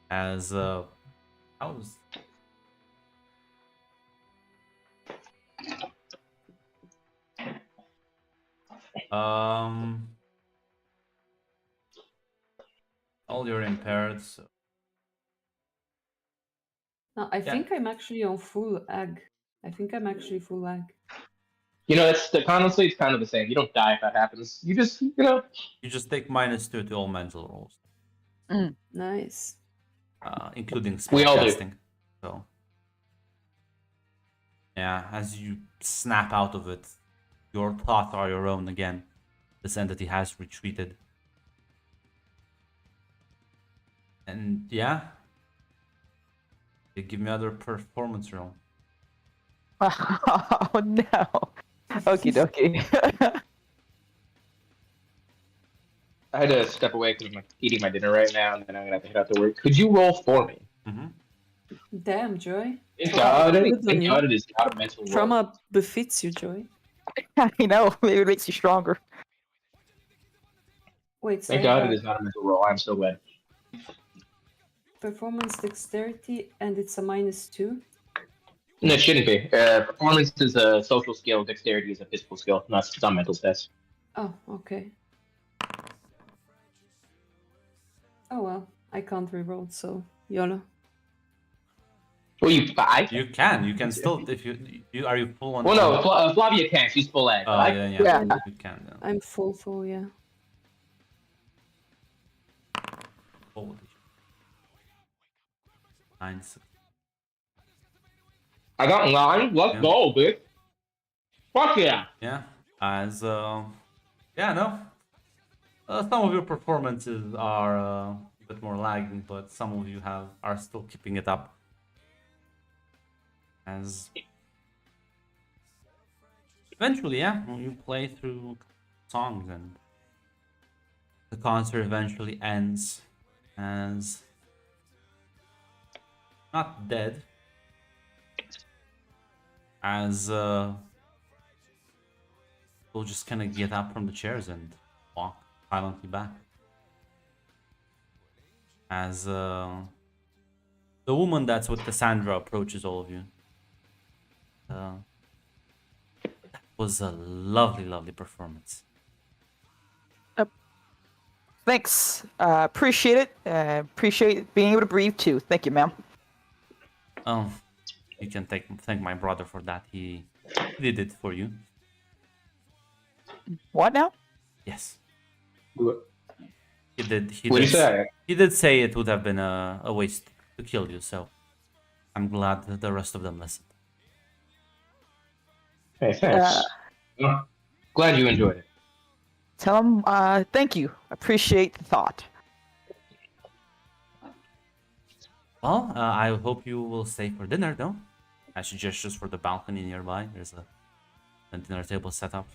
as how's all you're impaired, so No, I Yeah. think I'm actually on full ag. I think I'm actually full ag. You know, honestly, it's kind of the same. You don't die if that happens. You just, you just take -2 to all mental rolls, Nice. including We all do. spellcasting. So yeah, as you snap out of it, your thoughts are your own again. This entity has retreated. And yeah, they give me another performance roll. Oh no. Okie dokie. I had to step away because I'm eating my dinner right now, and then I'm gonna have to head out to work. Could you roll for me? Mm-hmm. Damn, Joy. Thank Wow, God, good on thank you. God it is not a mental roll. Trauma befits you, Joy. I know. Maybe it makes you stronger. Wait, sorry. Thank God what? it is not a mental roll. I'm so glad. Performance dexterity, and it's a -2. No, it shouldn't be. Performance is a social skill. Dexterity is a physical skill. It's not mental stats. Oh, okay. Oh well, I can't reroll, so YOLO. Well, you You can still if you are you full on. Well, no, Flavia can't. She's full ag. Oh I- yeah, Yeah. you can. Yeah. I'm full, yeah. Holy shit. 9, 6. I got 9. Let's Yeah. go, bitch. Fuck yeah. Yeah, as yeah, no. Some of your performances are a bit more lagging, but some of you are still keeping it up. As eventually, yeah, when you play through songs and the concert eventually ends as not dead, as we'll just kind of get up from the chairs and walk silently back. As the woman that's with Cassandra approaches all of you. That was a lovely, lovely performance. Thanks. Appreciate it. Appreciate being able to breathe too. Thank you, ma'am. Oh, you can thank my brother for that. He did it for you. What now? Yes, What he did. He do you did. say? He did say it would have been a waste to kill you. So I'm glad that the rest of them listened. Hey, thanks. Glad you enjoyed it. Tell him thank you. Appreciate the thought. Well, I hope you will stay for dinner, though. As she gestures for the balcony nearby. There's a dinner table set up.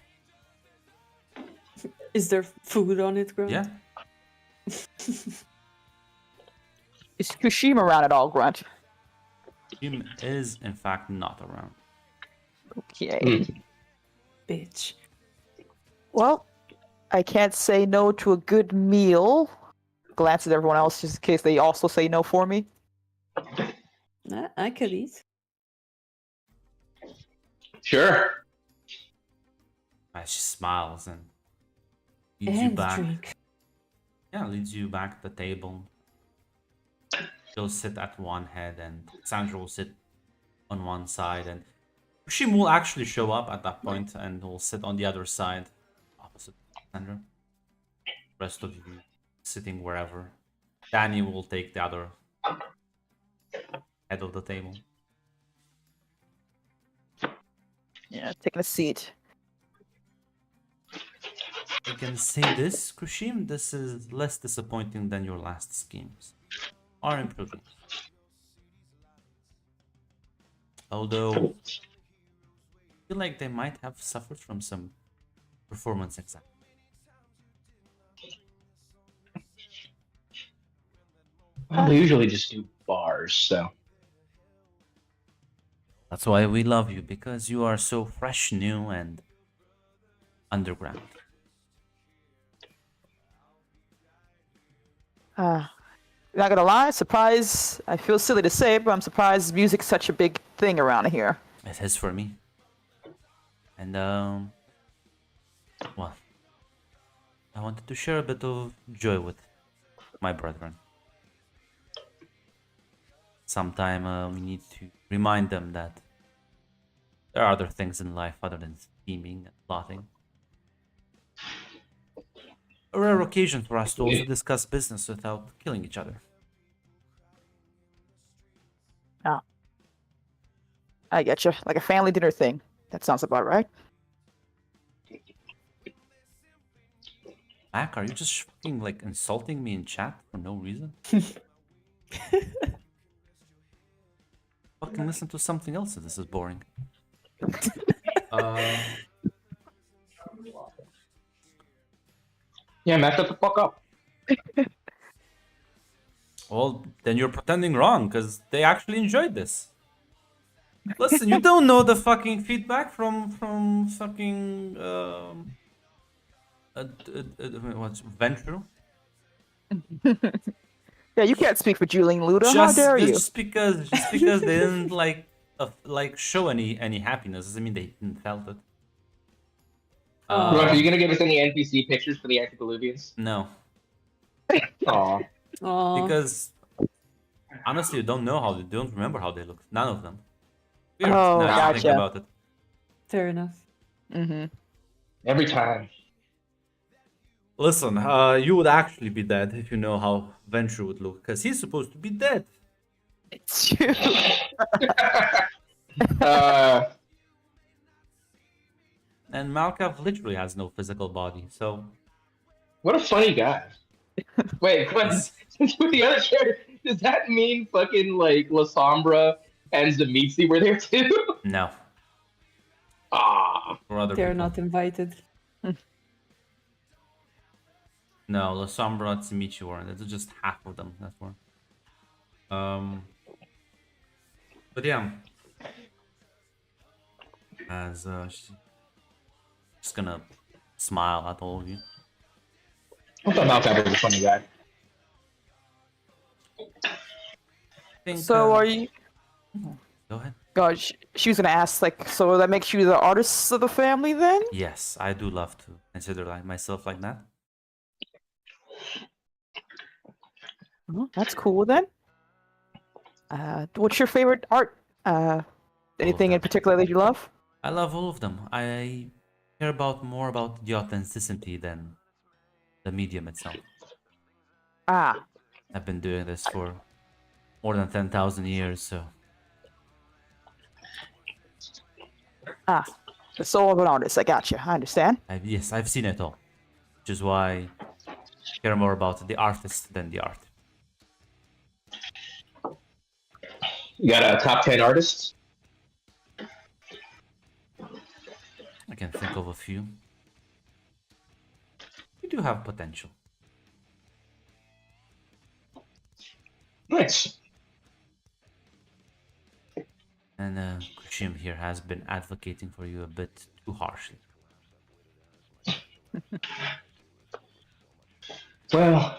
Is there food on it, Grunt? Yeah. Is Kushima around at all, Grunt? Jim is, in fact, not around. Okay. Bitch. Well, I can't say no to a good meal. Glance at everyone else just in case they also say no for me. I could eat. Sure. She smiles and leads you And back. drink. Yeah, leads you back to the table. She'll sit at one head, and Sandra will sit on one side, and Kushim will actually show up at that point and will sit on the other side, opposite Sandra. Rest of you sitting wherever. Danny will take the other head of the table. Yeah, taking a seat. I can say this, Kushim, this is less disappointing than your last schemes. Are improving. Although, I feel like they might have suffered from some performance anxiety. Well, we usually just do bars, so. That's why we love you, because you are so fresh, new, and underground. Not gonna lie, surprised. I feel silly to say, but I'm surprised music's such a big thing around here. It is for me. And, well, I wanted to share a bit of joy with my brethren. Sometime we need to remind them that there are other things in life other than scheming and plotting. A rare occasion for us to also discuss business without killing each other. I get you, like a family dinner thing. That sounds about right. Mac, are you just fucking like insulting me in chat for no reason? Fucking listen to something else if this is boring. Yeah, man, shut the fuck up. Well, then you're pretending wrong, because they actually enjoyed this. Listen, you don't know the fucking feedback from fucking what's Venture? Yeah, you can't speak for Julian Luda. How dare you? Just because they didn't like show any happiness doesn't mean they didn't felt it. Are you gonna give us any NPC pictures for the antediluvians? No, Aw. Aw. because honestly, you don't know how they don't remember how they look. None of them. Weird. Oh, now that I think gotcha. about it. Fair enough. Mm-hmm. Every time. Listen, you would actually be dead if you know how Venture would look, because he's supposed to be dead. It's true. And Malkav literally has no physical body, so What a funny guy. Wait, what's with the other character? Does that mean fucking like La Sombra and Zamitsi were there too? no. Ah. For other They're people. not invited. No, La Sombra, Tsimichi weren't. It's just half of them. That's more. But yeah. As she's just gonna smile at all of you. I thought Malcolm was a funny guy. I think, So are you? Go ahead. God, she was gonna ask, like, so that makes you the artist of the family then? Yes, I do love to consider myself like that. Well, that's cool then. What's your favorite art? Anything in them. particular that you love? I love all of them. I care more about the authenticity than the medium itself. Ah, I've been doing this for more than 10,000 years, so the soul of an artist. I got you. I understand. I've seen it all, which is why I care more about the artist than the art. You got a top 10 artists? I can think of a few. You do have potential. Nice. And Kushim here has been advocating for you a bit too harshly. Well,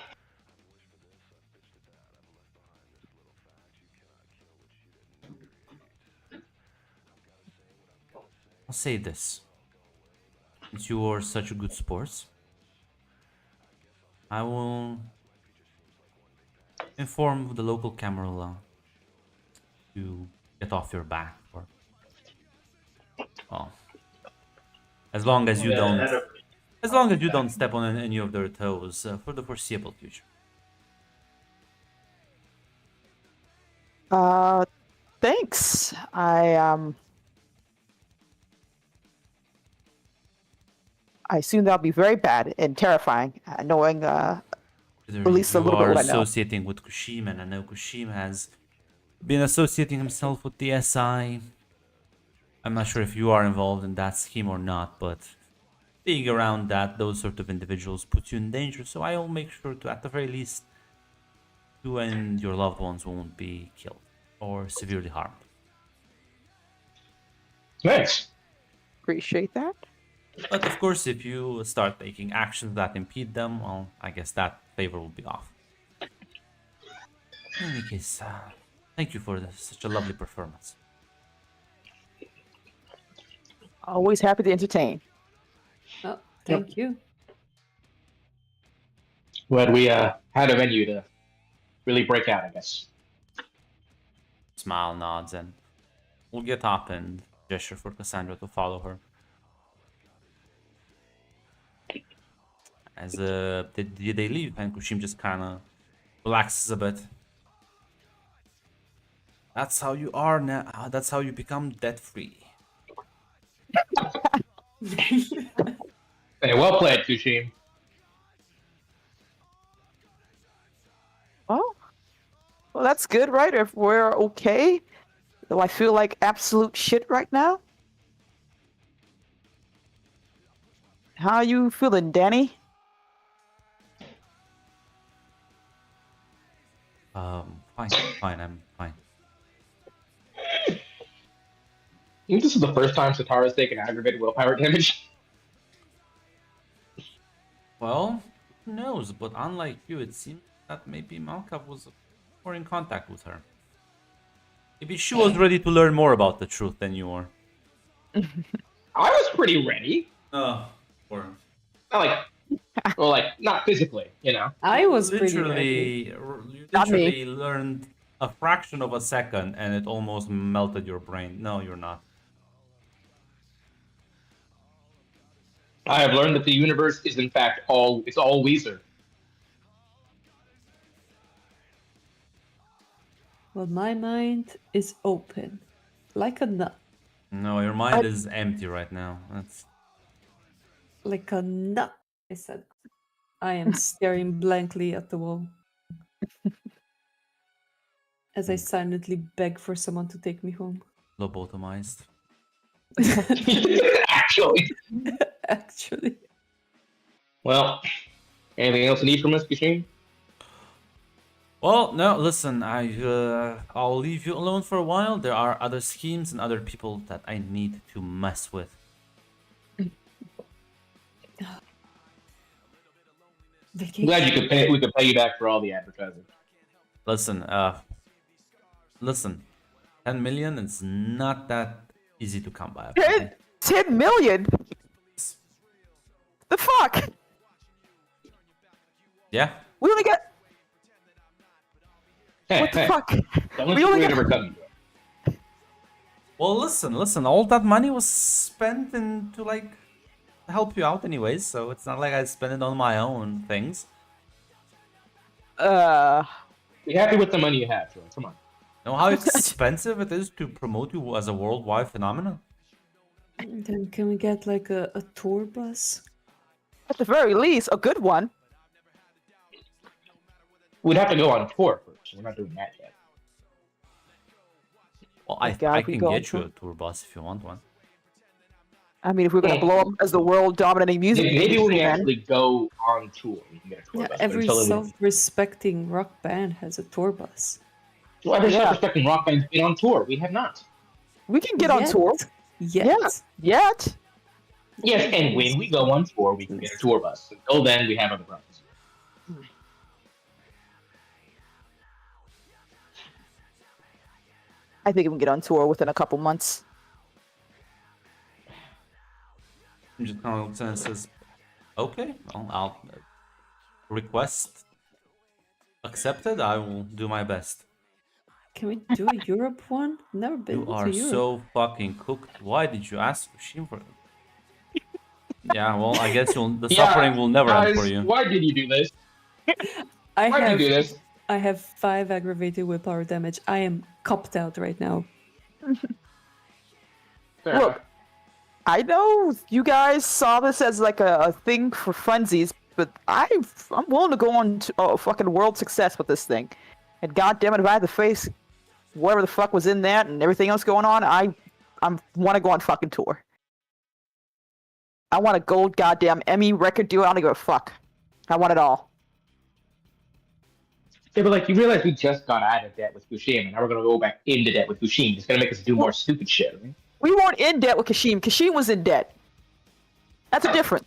I'll say this. Since you are such a good sport, I will inform the local Camarilla to get off your back for, well, as long as you don't, as long as you don't step on any of their toes for the foreseeable future. Thanks. I assume that'll be very bad and terrifying, knowing Considering at least a you little bit are what I know. associating with Kushim, and I know Kushim has been associating himself with the SI. I'm not sure if you are involved in that scheme or not, but being around those sort of individuals puts you in danger. So I'll make sure to, at the very least, you and your loved ones won't be killed or severely harmed. Thanks. Appreciate that. But of course, if you start taking actions that impede them, well, I guess that favor will be off. In any case, thank you for such a lovely performance. Always happy to entertain. Oh, thank you. But we had a venue to really break out, I guess. Smile, nods, and we'll get up and gesture for Cassandra to follow her. As they leave, and Kushim just kind of relaxes a bit. That's how you are now. That's how you become debt-free. Hey, well played, Kushim. Well, that's good, right? If we're okay, though I feel like absolute shit right now. How are you feeling, Danny? Fine, I'm fine. I think this is the first time Satara's taken aggravated willpower damage. Well, who knows? But unlike you, it seems that maybe Malkav was more in contact with her. Maybe she was ready to learn more about the truth than you are. I was pretty ready. Or Not physically, you know. I was pretty ready. You Not me. literally learned a fraction of a second, and it almost melted your brain. No, you're not. I have learned that the universe is in fact all Weezer. Well, my mind is open, like a nut. No, your mind is empty right now. That's Like a nut, I said. I am staring blankly at the wall. As I silently beg for someone to take me home. lobotomized. Actually. Actually. Well, anything else you need from us, Kushim? Well, no, listen, I'll leave you alone for a while. There are other schemes and other people that I need to mess with. Vacation. Glad we could pay you back for all the advertising. Listen, 10 million is not that easy to come by. Okay? 10 million? The fuck? Yeah? We only got. Hey, What the fuck? Don't let We your only greed got. overcome you. Well, listen, all that money was spent to like help you out anyways, so it's not like I spent it on my own things. Be happy with the money you have, Troy. Come on. Know how expensive it is to promote you as a worldwide phenomenon? Then can we get like a tour bus? At the very least, a good one. We'd have to go on tour first. We're not doing that yet. Well, My God, I we can go get you on a tour bus if you want one. I mean, if we're gonna blow up as the world dominating music, Maybe when we industry, actually go on tour, we can get a tour Yeah, bus. but every until then- self-respecting rock band has a tour bus. Well, every Yeah. self-respecting rock band's been on tour. We have not. we can get on Yet. tour. Yet. Yet. Yes, and when we go on tour, we can get a tour bus. Until then, we have other problems. I think we can get on tour within a couple months. just kind of looks and says, "Okay, well, I'll request accepted. I will do my best." Can we do a Europe one? Never been You to are Europe. so fucking cooked. Why did you ask Kushim for it? Yeah, well, I guess the Yeah, suffering will never end for Guys, you. why did you do this? I Why did have you do this? I have 5 aggravated willpower damage. I am copped out right now. Fair Look, enough. I know you guys saw this as like a thing for funsies, but I'm willing to go on to fucking world success with this thing. And goddamn it, if I had to face whatever the fuck was in that and everything else going on, I want to go on fucking tour. I want a gold goddamn Emmy record deal. I don't give a fuck. I want it all. Yeah, but like you realize we just got out of debt with Fushime, and now we're gonna go back into debt with Fushime. It's gonna make us do more stupid shit. Right? We weren't in debt with Kashim. Kashim was in debt. That's a difference.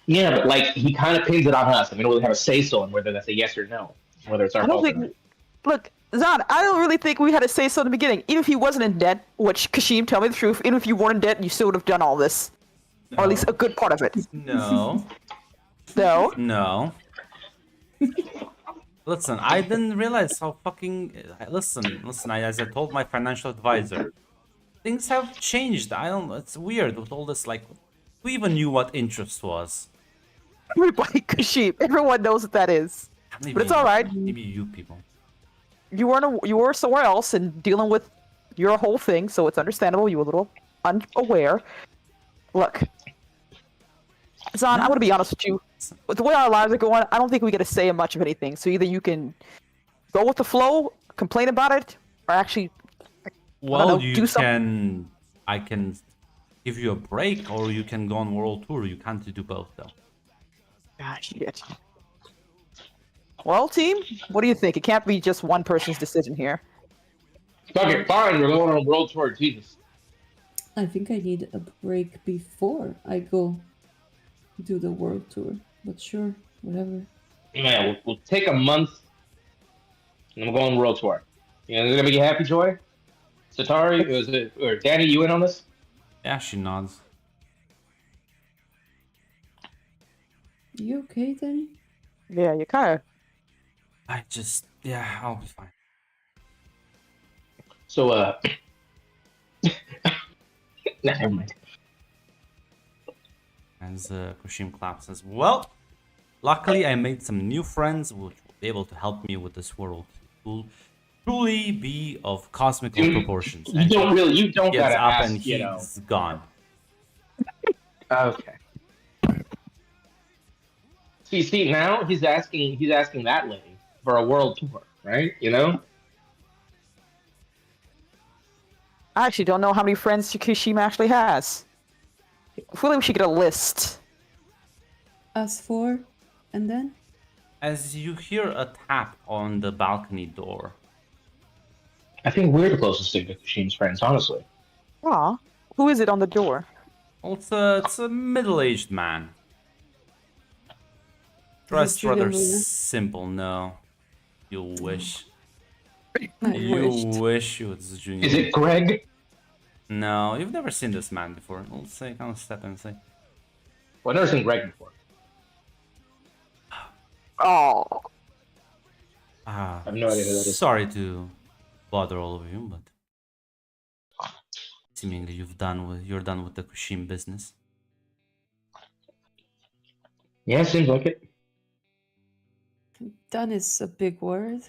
Yeah, but like he kind of pins it on us, and we don't really have a say so on whether that's a yes or no, whether it's our I don't fault. Or not. think. Look, Zan, I don't really think we had to say so in the beginning. Even if he wasn't in debt, which Kashim, tell me the truth, even if you weren't in debt, you still would have done all this. Or at least a good part of it. No, So, no. Listen, I didn't realize how fucking. Listen. As I told my financial advisor, things have changed. I don't. It's weird with all this. Like, who even knew what interest was? everybody, Kashim, everyone knows what that is. Maybe, But it's all right. Maybe you people. You were somewhere else and dealing with your whole thing, so it's understandable. You were a little unaware. Look, Zan, I want to be honest with you. With the way our lives are going, I don't think we get to say much of anything. So either you can go with the flow, complain about it, or actually, Well, know, you do some- can. I can give you a break, or you can go on world tour. You can't do both, though. ah, shit. Well, team, what do you think? It can't be just one person's decision here. Fuck it, fine. We're going on a world tour. Jesus. I think I need a break before I go do the world tour. But sure, whatever. Yeah, we'll take a month, and we'll go on world tour. You know, is it gonna be happy, Joy? Satari, or Danny? You in on this? Yeah, she nods. You okay, Danny? Yeah, you kind of. Yeah, I'll be fine. So, nah, never mind. As Kushim claps, says, "Well, luckily I made some new friends, which will be able to help me with this world. It will truly be of cosmical proportions." You And don't he gotta gets up ask, and you know. he's gone. Okay. See, now he's asking that lady for a world tour, right? You know? I actually don't know how many friends Kashim actually has. I feel like we should get a list. Us 4, and then? As you hear a tap on the balcony door, I think we're the closest thing to Kushim's friends, honestly. Aw, who is it on the door? well, it's a middle-aged man. Dressed Julian rather Luna? simple. No, you wish. I You wished. wish it was Junior. Is it Greg? No, you've never seen this man before. I'll say, kind of step and say, Well, I've never seen Greg before. Oh, I have no idea who that is. Sorry to bother all of you, but seemingly you're done with the Kushim business. Yeah, seems like it. Done is a big word.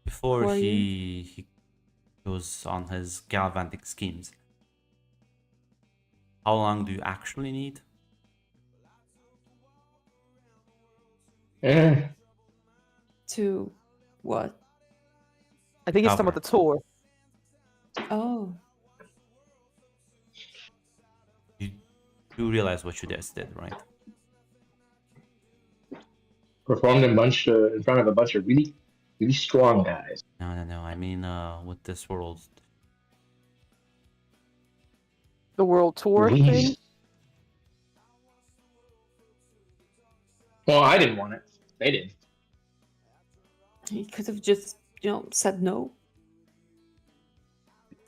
Before Who are he goes on his galvantic schemes. How long do you actually need? Eh, To what? I think it's talking about the tour. Oh, You realize what you just did, right? performed in front of a bunch of really strong guys. No. I mean, with this world. The world tour thing. Please. Well, I didn't want it. They did. he could have just, said no.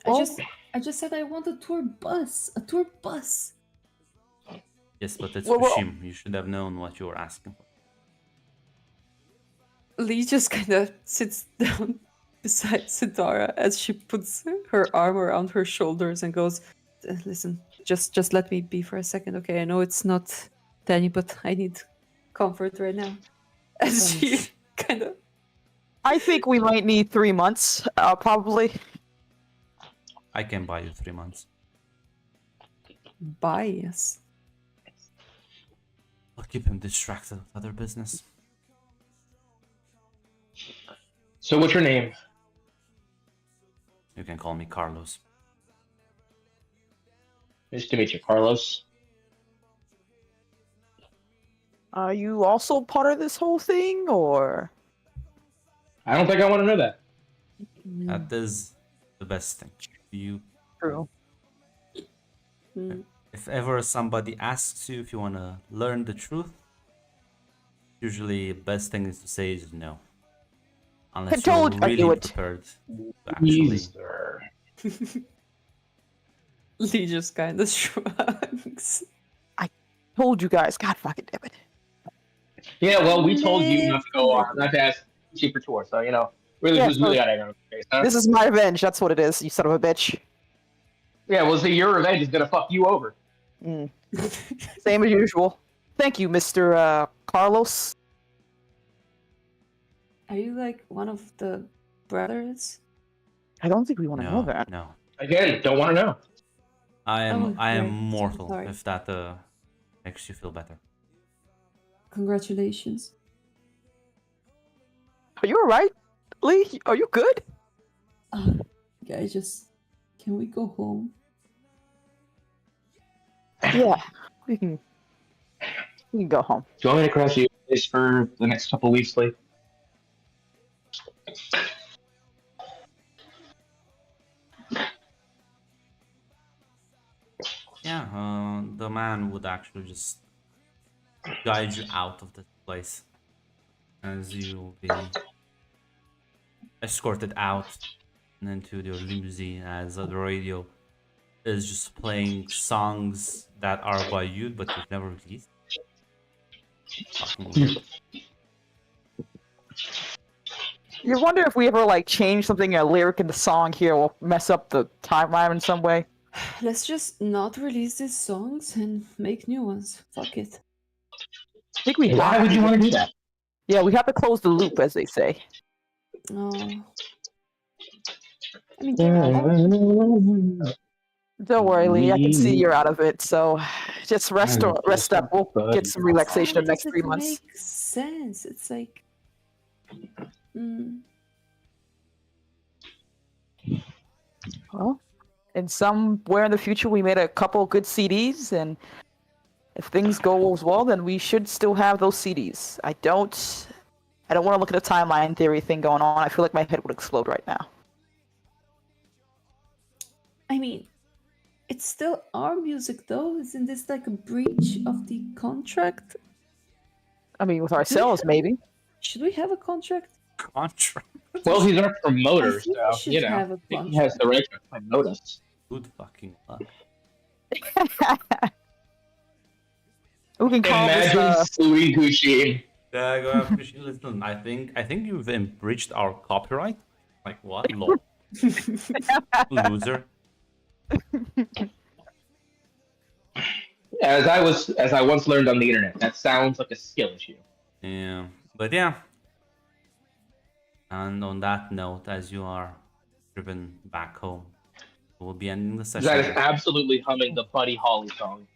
Well- I just said I want a tour bus. A tour bus. Yes, but it's Well, well- Kushim. You should have known what you were asking for. Lee just kind of sits down beside Sitara as she puts her arm around her shoulders and goes, "Listen, just let me be for a second, okay? I know it's not Danny, but I need comfort right now." As she kind of I think we might need 3 months, probably. I can buy you 3 months. bias. I'll keep him distracted with other business. So what's your name? You can call me Carlos. Nice to meet you, Carlos. Are you also part of this whole thing, or? I don't think I want to know that. That is the best thing. You, True. Mm. if ever somebody asks you if you want to learn the truth, usually the best thing is to say is no. Unless told you're you really it. prepared to actually. Sir. Lee just kind of shrugs. Told you guys. God fucking damn it. Yeah, well, we told you not to go on, not to ask you for tour, so, you know, really, Yeah, who's really got it on face, huh? This is my revenge. That's what it is, you son of a bitch. Yeah, well, see, your revenge is gonna fuck you over. Mm. Same as usual. Thank you, Mr. Carlos. Are you like one of the brothers? I don't think we want to know No, that. no. Again, don't want to know. I am Oh, I am right. mortal. Sorry. If that makes you feel better. Congratulations. Are you alright, Lee? Are you good? Guys, just can we go home? Yeah. We can go home. Do you want me to crash you place for the next couple weeks, Lee? Yeah, the man would actually just guide you out of the place as you be escorted out and into your limousine as the radio is just playing songs that are by you but you've never released. Fucking weird. You wonder if we ever like change something, a lyric in the song here will mess up the timeline in some way. Let's just not release these songs and make new ones. Fuck it. I think we Why have would to. you want to do that? Yeah, we have to close the loop, as they say. Oh. I mean, Don't worry, Lee. I can see you're out of it. So just rest I'm rest up. We'll get some relaxation in the next it 3 months. makes sense. It's like, Well, and somewhere in the future, we made a couple good CDs, and if things go as well, then we should still have those CDs. I don't want to look at the timeline theory thing going on. I feel like my head would explode right now. I mean, it's still our music though. Isn't this like a breach of the contract? I mean, with ourselves, maybe. Should we have a contract? Contract. Well, he's our promoter, I think so, we should you know, have a he has contract. the right to promote us. Good fucking luck. We can call Imagine this. Sui Kushin. Listen, I think you've breached our copyright. Like what? Lol. Loser. As I once learned on the internet, that sounds like a skill issue. Yeah, but yeah. And on that note, as you are driven back home, we'll be ending the session. That is absolutely humming the Buddy Holly song.